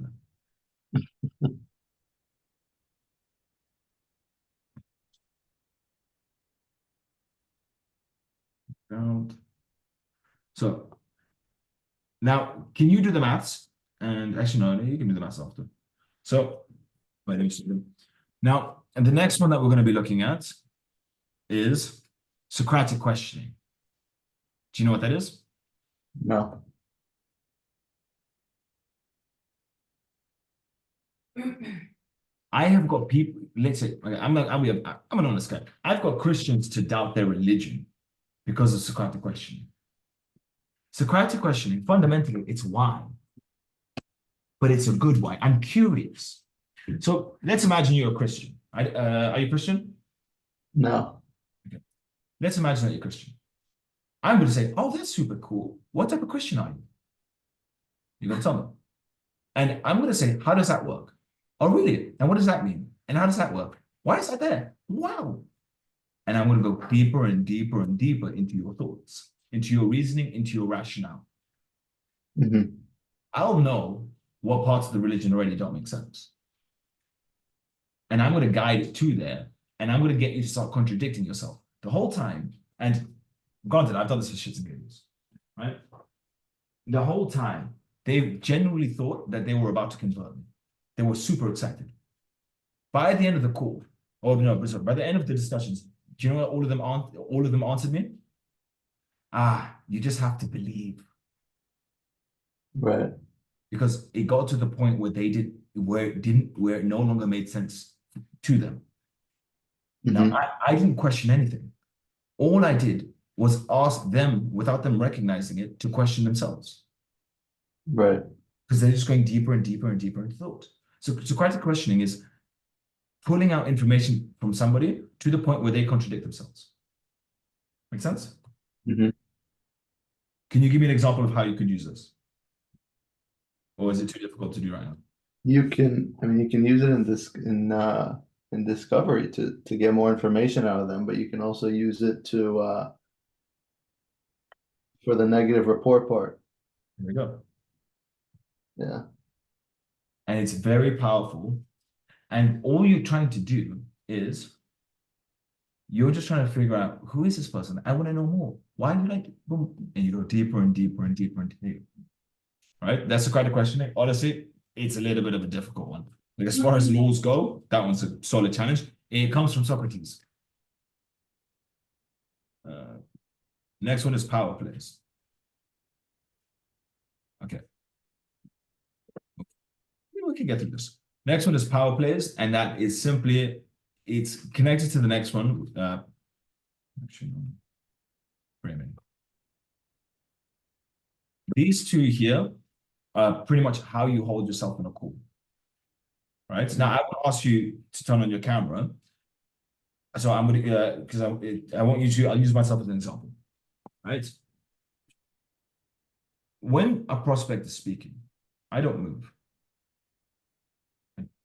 So now, can you do the maths? And actually, no, you can do the maths after. So, wait, let me see. Now, and the next one that we're going to be looking at is Socratic questioning. Do you know what that is? No. I have got people, let's say, okay, I'm an honest guy. I've got Christians to doubt their religion because of Socratic questioning. Socratic questioning, fundamentally, it's why, but it's a good why. I'm curious. So let's imagine you're a Christian. Are you Christian? No. Okay. Let's imagine that you're Christian. I'm going to say, oh, that's super cool. What type of Christian are you? You're going to tell me. And I'm going to say, how does that work? Oh, really? And what does that mean? And how does that work? Why is that there? Wow. And I'm going to go deeper and deeper and deeper into your thoughts, into your reasoning, into your rationale. Hmm. I'll know what parts of the religion already don't make sense. And I'm going to guide it to there. And I'm going to get you to start contradicting yourself the whole time. And granted, I've done this for shits and giggles, right? The whole time, they genuinely thought that they were about to convert me. They were super excited. By the end of the call, or no, sorry, by the end of the discussions, do you know what all of them answered me? You just have to believe. Right. Because it got to the point where where it no longer made sense to them. Now, I didn't question anything. All I did was ask them, without them recognizing it, to question themselves. Right. Because they're just going deeper and deeper and deeper into thought. So critical questioning is pulling out information from somebody to the point where they contradict themselves. Make sense? Mm-hmm. Can you give me an example of how you could use this? Or is it too difficult to do right now? You can, I mean, you can use it in discovery to get more information out of them, but you can also use it to for the negative report part. There we go. Yeah. And it's very powerful. And all you're trying to do is you're just trying to figure out, who is this person? I want to know more. Why do you like it? Boom. And you go deeper and deeper and deeper and deeper. Right? That's the kind of questioning. Honestly, it's a little bit of a difficult one. Like, as far as laws go, that one's a solid challenge. It comes from Socrates. Next one is power plays. Okay. We can get through this. Next one is power plays, and that is simply, it's connected to the next one. Actually, no. Framing. These two here are pretty much how you hold yourself in a call. Right? Now, I will ask you to turn on your camera. So I'm going to, because I want you to, I'll use myself as an example. Right? When a prospect is speaking, I don't move.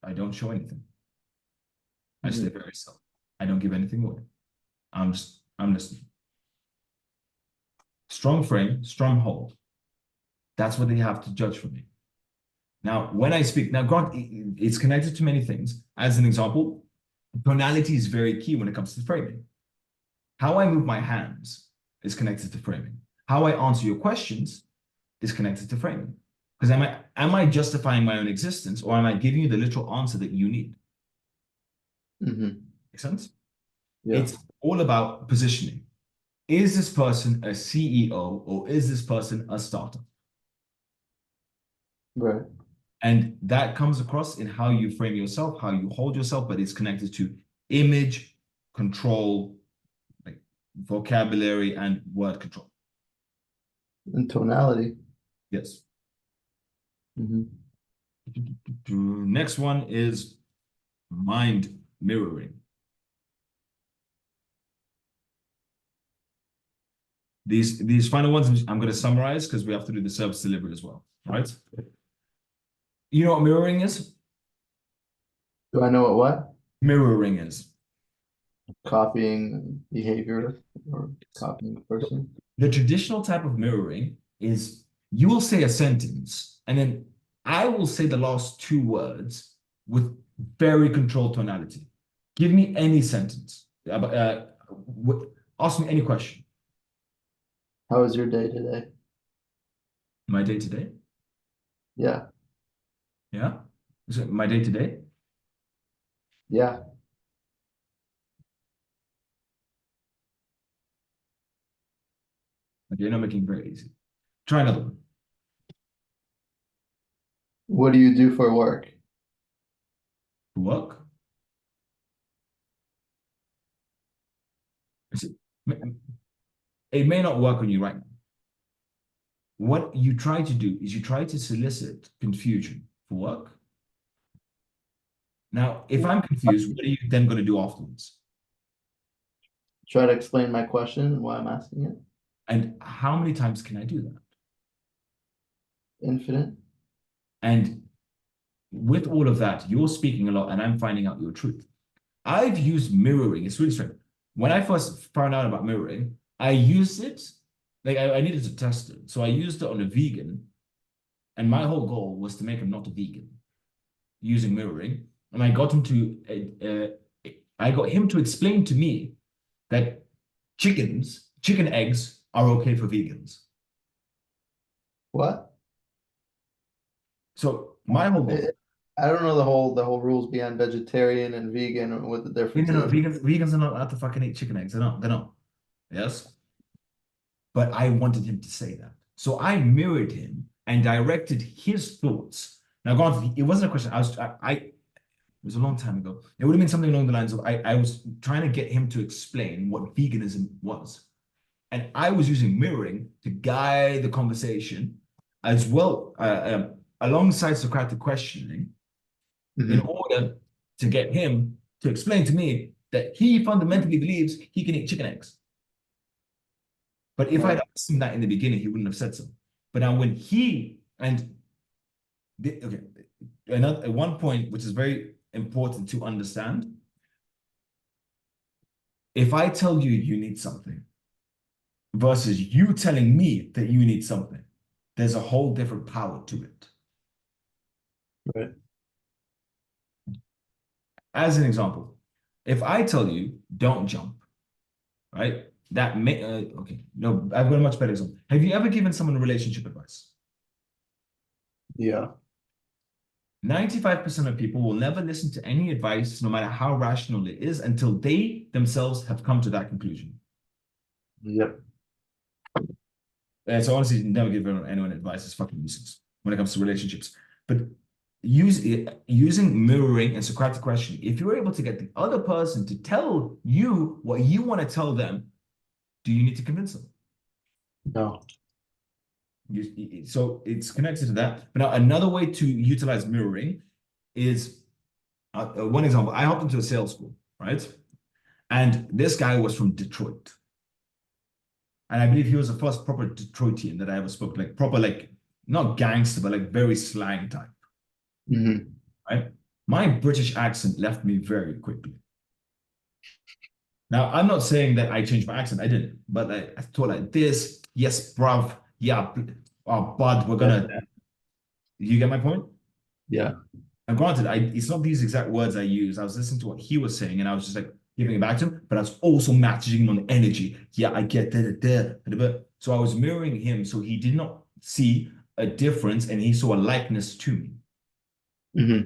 I don't show anything. I stay very still. I don't give anything away. I'm listening. Strong frame, strong hold. That's what they have to judge for me. Now, when I speak, now, Grant, it's connected to many things. As an example, tonality is very key when it comes to framing. How I move my hands is connected to framing. How I answer your questions is connected to framing. Because am I justifying my own existence, or am I giving you the literal answer that you need? Make sense? Yeah. It's all about positioning. Is this person a CEO, or is this person a startup? Right. And that comes across in how you frame yourself, how you hold yourself, but it's connected to image, control, like vocabulary, and word control. And tonality. Yes. Next one is mind mirroring. These final ones I'm going to summarize because we have to do the service delivery as well, right? You know what mirroring is? Do I know what? Mirroring is. Copying behavior or copying a person. The traditional type of mirroring is you will say a sentence and then I will say the last two words with very controlled tonality. Give me any sentence. Ask me any question. How was your day today? My day today? Yeah. Yeah? Is it my day today? Yeah. Okay, you're not making it very easy. Try another one. What do you do for work? Work? It may not work on you right now. What you try to do is you try to solicit confusion for work. Now, if I'm confused, what are you then going to do afterwards? Try to explain my question and why I'm asking it. And how many times can I do that? Infinite. And with all of that, you're speaking a lot and I'm finding out your truth. I've used mirroring. It's really strange. When I first found out about mirroring, I used it, like I needed to test it. So I used it on a vegan. And my whole goal was to make him not a vegan using mirroring. And I got him to explain to me that chicken eggs are okay for vegans. What? So my whole goal, I don't know the whole rules behind vegetarian and vegan and what the difference No, no, is. vegans are not allowed to fucking eat chicken eggs. They're not. Yes. But I wanted him to say that. So I mirrored him and directed his thoughts. Now, granted, it wasn't a question. It was a long time ago. It would have been something along the lines of I was trying to get him to explain what veganism was. And I was using mirroring to guide the conversation as well, alongside Socratic questioning, in Mhm. order to get him to explain to me that he fundamentally believes he can eat chicken eggs. But if I'd Right. asked him that in the beginning, he wouldn't have said so. But now when he and okay, another one point which is very important to understand, if I tell you you need something versus you telling me that you need something, there's a whole different power to it. Right. As an example, if I tell you don't jump, right? That may okay. No, I've got a much better example. Have you ever given someone relationship advice? Yeah. 95% of people will never listen to any advice, no matter how rational it is, until they themselves have come to that conclusion. Yep. So honestly, never give anyone advice. It's fucking useless when it comes to relationships. But using mirroring and Socratic questioning, if you're able to get the other person to tell you what you want to tell them, do you need to convince them? No. So it's connected to that. But now another way to utilize mirroring is one example. I hopped into a sales school, right? And this guy was from Detroit. And I believe he was the first proper Detroitian that I ever spoke, like proper, like not gangster, but like very slang type, Hmm. right? My British accent left me very quickly. Now, I'm not saying that I changed my accent. I didn't, but I thought like this, yes, bruv, yeah, oh, bud, we're Yeah. gonna, you get my point? Yeah. And granted, it's not these exact words I use. I was listening to what he was saying, and I was just like giving it back to him, but I was also matching him on the energy. Yeah, I get that. So I was mirroring him, so he did not see a difference, and he saw a likeness to me. Hmm.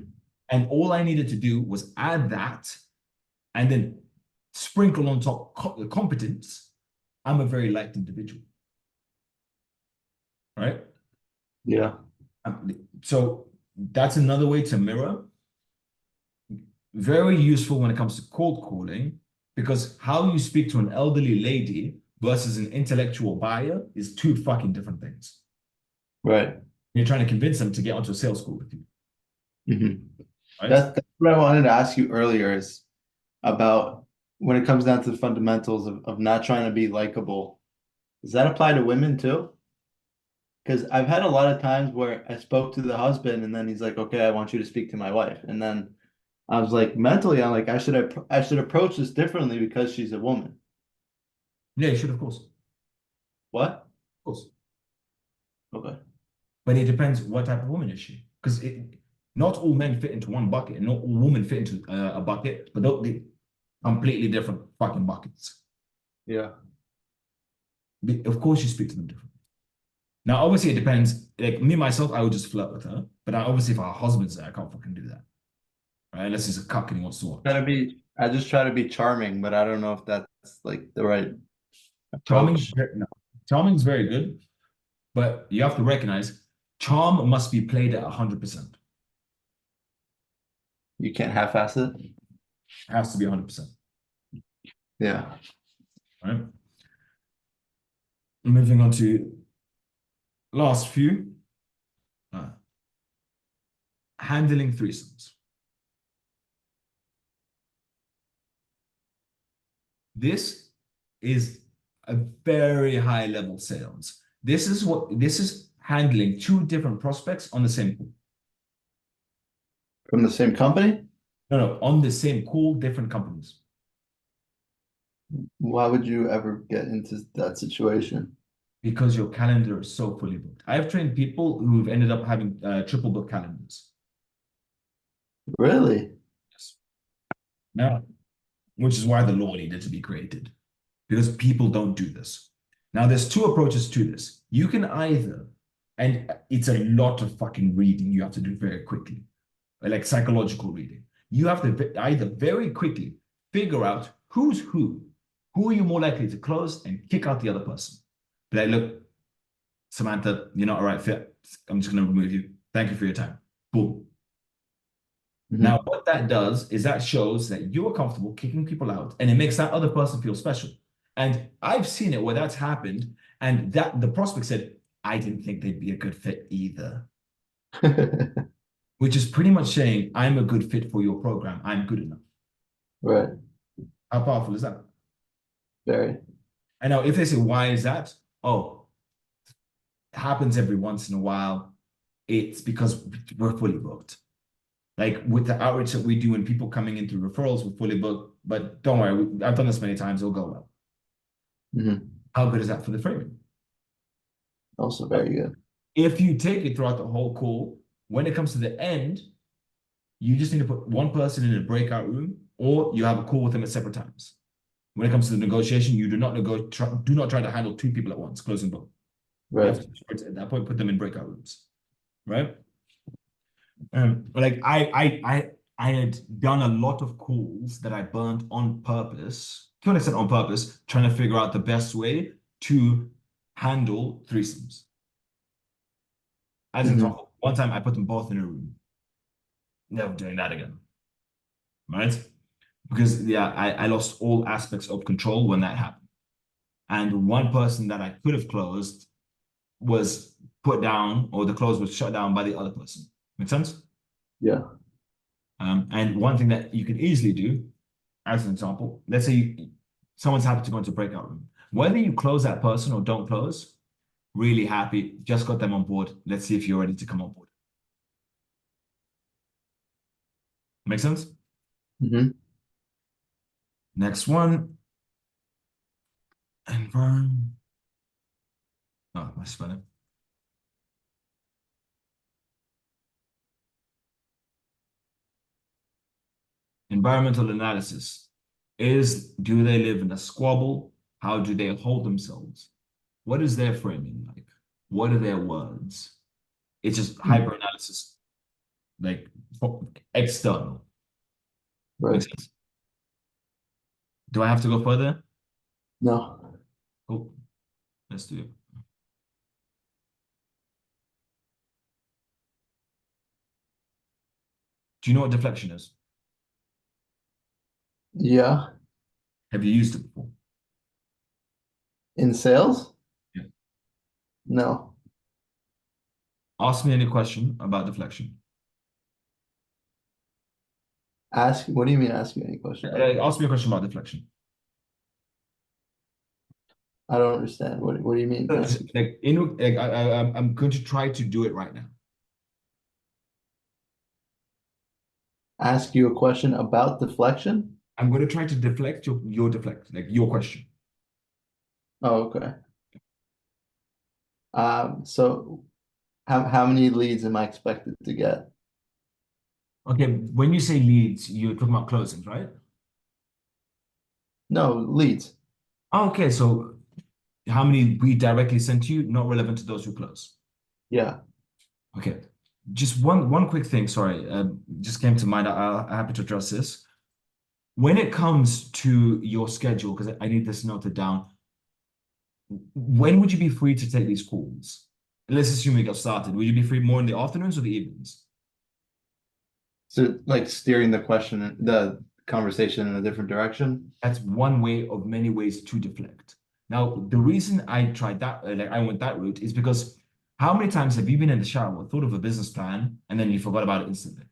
And all I needed to do was add that, and then sprinkle on top competence. I'm a very liked individual, right? Yeah. So that's another way to mirror. Very useful when it comes to cold calling, because how you speak to an elderly lady versus an intellectual buyer is two fucking different things. Right. You're trying to convince them to get onto a sales call with you, Hmm. right? That's what I wanted to ask you earlier is about when it comes down to the fundamentals of not trying to be likable. Does that apply to women too? Because I've had a lot of times where I spoke to the husband and then he's like, okay, I want you to speak to my wife. And then I was like, mentally, I'm like, I should approach this differently because she's a woman. Yeah, you should, of course. What? Of course. Okay. But it depends what type of woman is she. Because not all men fit into one bucket, and not all women fit into a bucket, but they're completely different fucking buckets. Yeah. Of course, you speak to them differently. Now, obviously, it depends. Like me, myself, I would just flirt with her. But obviously, if our husband's there, I can't fucking do that. Right? Unless he's a cuck and he wants to watch. I just try to be charming, but I don't know if that's like the right Charming, approach. no. Charming's very good, but you have to recognize charm must be played at 100%. You can't half-ass it. It has to be 100%. Yeah. Right? Moving on to last few. Uh, Handling threesomes. This is a very high level sales. This is handling two different prospects on the same call. From the same company? No, on the same call, different companies. Why would you ever get into that situation? Because your calendar is so fully booked. I've trained people who've ended up having triple book calendars. Really? Yes. Now, which is why the law needed to be created, because people don't do this. Now, there's two approaches to this. You can either, and it's a lot of fucking reading you have to do very quickly. like psychological reading. You have to either very quickly figure out who's who are you more likely to close and kick out the other person. Be like, look, Samantha, you're not a right fit. I'm just going to remove you. Thank you for your time. Boom. Now, what that does is that shows that you are comfortable kicking people out, and it makes that other person feel special. And I've seen it where that's happened, and that the prospect said, I didn't think they'd be a good fit either. Which is pretty much saying, I'm a good fit for your program. I'm good enough. Right. How powerful is that? Very. And now, if they say, why is that? Oh, it happens every once in a while. It's because we're fully booked. Like with the outreach that we do and people coming in through referrals, we're fully booked. But don't worry, I've done this many times. It'll go well. How good is that for the framing? Also very good. If you take it throughout the whole call, when it comes to the end, you just need to put one person in a breakout room, or you have a call with them at separate times. When it comes to the negotiation, you do not try to handle two people at once, closing book. Right. At that point, put them in breakout rooms, right? Like I had done a lot of calls that I burned on purpose, to an extent on purpose, trying to figure out the best way to handle threesomes. As an example, one time I put them both in a room. Never doing that again. Right? Because yeah, I lost all aspects of control when that happened. And one person that I could have closed was put down, or the close was shut down by the other person. Make sense? Yeah. And one thing that you can easily do, as an example, let's say someone's happy to go into a breakout room. Whether you close that person or don't close, really happy, just got them on board. Let's see if you're ready to come on board. Make sense? Next one. Environment. Oh, my spelling. Environmental analysis is, do they live in a squabble? How do they hold themselves? What is their framing like? What are their words? It's just hyper analysis, like external. Right. Makes sense? Do I have to go further? No. Oh, let's do it. Do you know what deflection is? Yeah. Have you used it before? In sales? Yeah. No. Ask me any question about deflection. What do you mean ask you any question? Ask me a question about deflection. I don't understand. What do you mean? I'm going to try to do it right now. Ask you a question about deflection? I'm going to try to deflect your deflect, like your question. Oh, okay. So how many leads am I expected to get? Okay, when you say leads, you're talking about closings, right? No, leads. Okay, so how many we directly sent to you, not relevant to those who close. Yeah. Okay, just one quick thing. Sorry, just came to mind. I'm happy to address this. When it comes to your schedule, because I need this noted down, when would you be free to take these calls? Let's assume we got started. Would you be free more in the afternoons or the evenings? So like steering the conversation in a different direction? That's one way of many ways to deflect. Now, the reason I tried that, like I went that route, is because how many times have you been in the shower, thought of a business plan, and then you forgot about it instantly?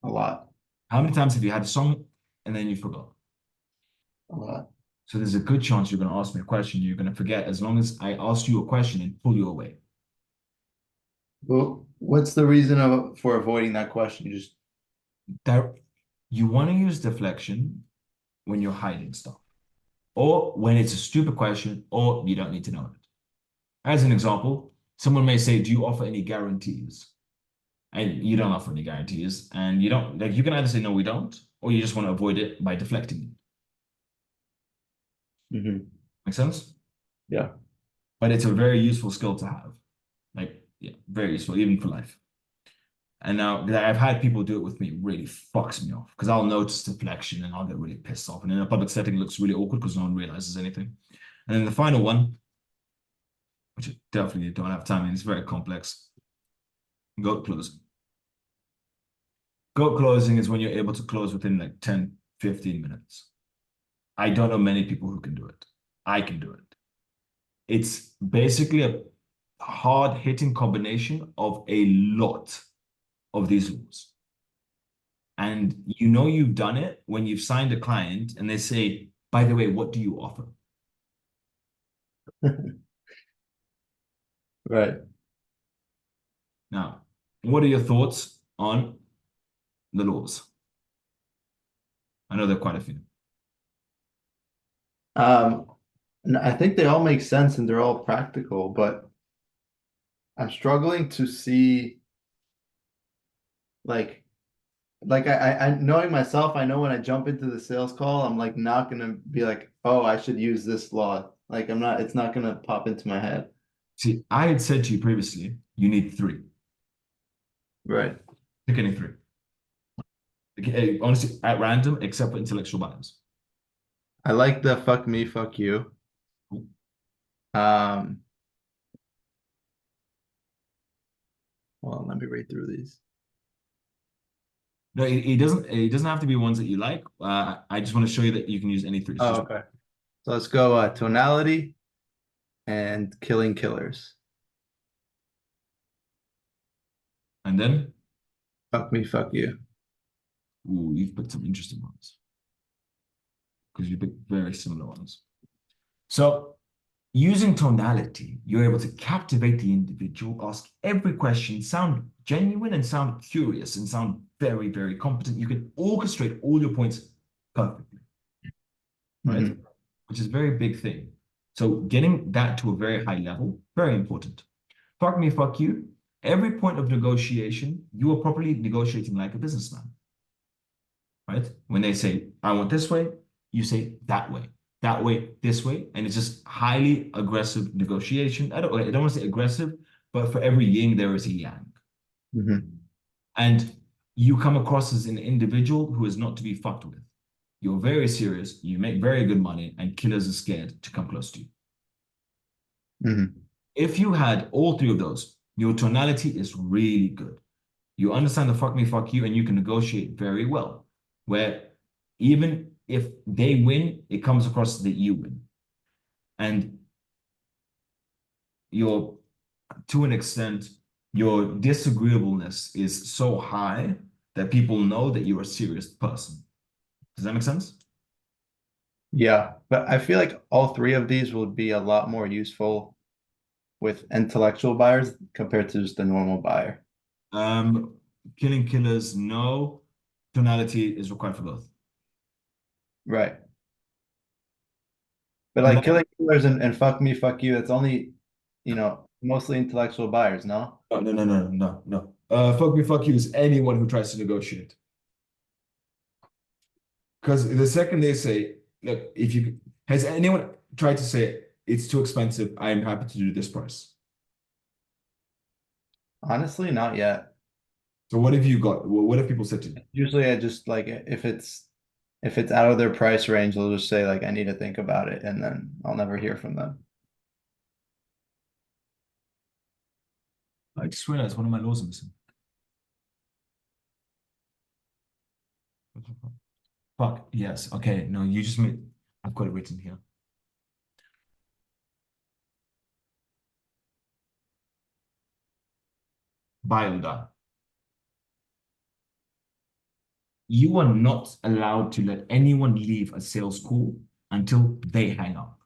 A lot. How many times have you had a song and then you forgot? A lot. So there's a good chance you're going to ask me a question, you're going to forget as long as I ask you a question and pull you away. Well, what's the reason for avoiding that question? You want to use deflection when you're hiding stuff, or when it's a stupid question, or you don't need to know it. As an example, someone may say, do you offer any guarantees? And you don't offer any guarantees, and you don't, like, you can either say, no, we don't, or you just want to avoid it by deflecting it. Make sense? Yeah. But it's a very useful skill to have. Like, yeah, very useful, even for life. And now that I've had people do it with me, it really fucks me off because I'll notice deflection and I'll get really pissed off. And in a public setting, it looks really awkward because no one realizes anything. And then the final one, which I definitely don't have time, and it's very complex. Goat closing. Goat closing is when you're able to close within like 10, 15 minutes. I don't know many people who can do it. I can do it. It's basically a hard hitting combination of a lot of these rules. And you know you've done it when you've signed a client and they say, by the way, what do you offer? Right. Now, what are your thoughts on the laws? I know there are quite a few. I think they all make sense and they're all practical, but I'm struggling to see like I knowing myself, I know when I jump into the sales call, I'm like not gonna be like, oh, I should use this law. Like I'm not, it's not gonna pop into my head. See, I had said to you previously, you need three. Right. Pick any three. Okay, honestly, at random, except for intellectual bias. I like the fuck me, fuck you. Cool. Well, let me read through these. No, it doesn't have to be ones that you like. I just want to show you that you can use any three. Oh, okay. So let's go tonality and killing killers. And then, Fuck me, fuck you. ooh, you've picked some interesting ones. Because you picked very similar ones. So using tonality, you're able to captivate the individual, ask every question, sound genuine and sound curious and sound very, very competent. You can orchestrate all your points perfectly, right? Mhm. Which is a very big thing. So getting that to a very high level, very important. Fuck me, fuck you. Every point of negotiation, you are properly negotiating like a businessman, right? When they say, I want this way, you say that way, this way. And it's just highly aggressive negotiation. I don't want to say aggressive, but for every yin, there is a yang. Mhm. And you come across as an individual who is not to be fucked with. You're very serious, you make very good money, and killers are scared to come close to you. Mhm. If you had all three of those, your tonality is really good. You understand the fuck me, fuck you, and you can negotiate very well. Where even if they win, it comes across that you win. And your, to an extent, your disagreeableness is so high that people know that you're a serious person. Does that make sense? Yeah, but I feel like all three of these will be a lot more useful with intellectual buyers compared to just the normal buyer. Killing killers, no. Tonality is required for both. Right. But like killing killers and fuck me, fuck you, it's only, mostly intellectual buyers, no? No. Fuck me, fuck you is anyone who tries to negotiate. Because the second they say, look, if you has anyone tried to say it's too expensive, I'm happy to do this price. Honestly, not yet. So what have you got? What have people said to you? Usually I just like if it's out of their price range, they'll just say like I need to think about it and then I'll never hear from them. I just realized one of my laws are missing. Fuck, yes. Okay, no, you just made, I've got it written here. Biodata. You are not allowed to let anyone leave a sales call until they hang up.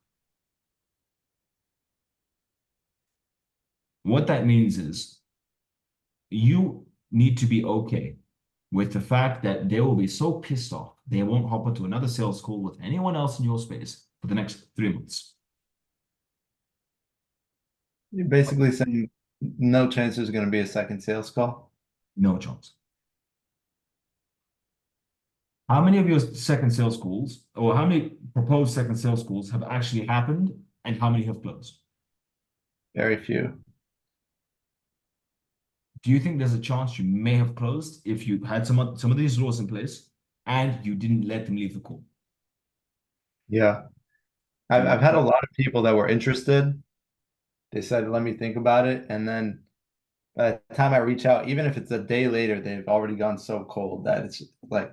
What that means is you need to be okay with the fact that they will be so pissed off they won't hop onto another sales call with anyone else in your space for the next 3 months. You're basically saying no chance there's going to be a second sales call. No chance. How many of your second sales calls, or how many proposed second sales calls have actually happened, and how many have closed? Very few. Do you think there's a chance you may have closed if you had some of these laws in place and you didn't let them leave the call? Yeah. I've had a lot of people that were interested. They said, let me think about it. And then by the time I reach out, even if it's a day later, they've already gone so cold that it's like,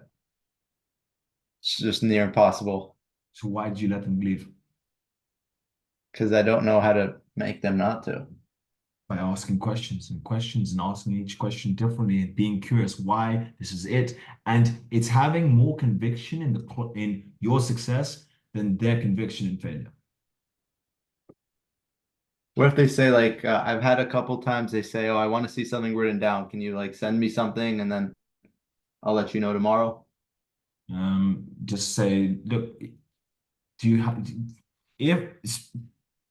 it's just near impossible So why did you let them leave? because I don't know how to make them not to. By asking questions and questions and asking each question differently and being curious why this is it. And it's having more conviction in in your success than their conviction in failure. What if they say like, I've had a couple times they say, oh, I want to see something written down. Can you like send me something and then I'll let you know tomorrow? Just say, look, do you have if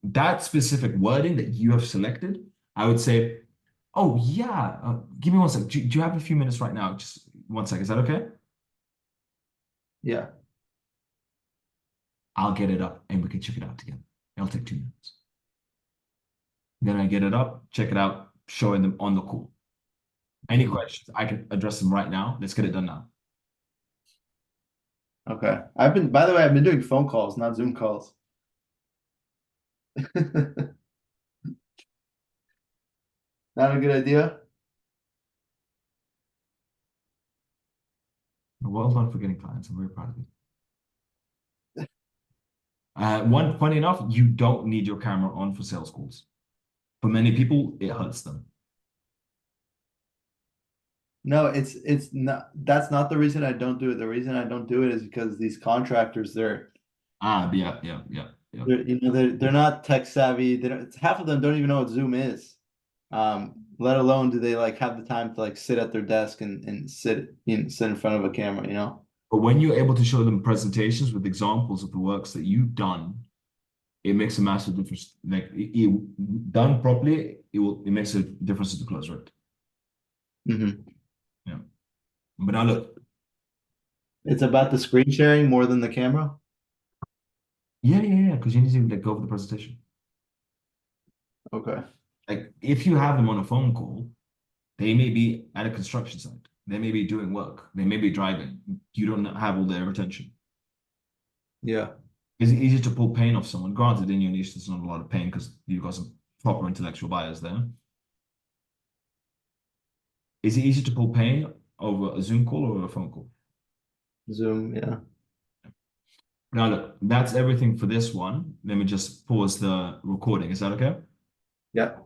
that specific wording that you have selected, I would say, oh yeah, give me one sec. Do you have a few minutes right now? Just one sec. Is that okay? Yeah. I'll get it up and we can check it out together. It'll take 2 minutes. Then I get it up, check it out, showing them on the call. Any questions? I can address them right now. Let's get it done now. Okay. By the way, I've been doing phone calls, not Zoom calls. Not a good idea. Well done for getting clients. I'm very proud of you. One funny enough, you don't need your camera on for sales calls. For many people, it hurts them. No, it's not. That's not the reason I don't do it. The reason I don't do it is because these contractors, Yeah. they're not tech savvy. They don't. Half of them don't even know what Zoom is. Let alone do they like have the time to like sit at their desk and sit in front of a camera, you know? But when you're able to show them presentations with examples of the works that you've done, it makes a massive difference. Like done properly, it makes a difference to the close rate. Mm-hmm. Yeah. But now look, It's about the screen sharing more than the camera. yeah, because you need to like go over the presentation. Okay. Like if you have them on a phone call, they may be at a construction site. They may be doing work. They may be driving. You don't have all their attention. Yeah. Is it easy to pull pain off someone? Granted, in your niche, there's not a lot of pain because you've got some proper intellectual buyers there. Is it easy to pull pain over a Zoom call or a phone call? Zoom. Yeah. Now, look, that's everything for this one. Let me just pause the recording. Is that okay? Yeah.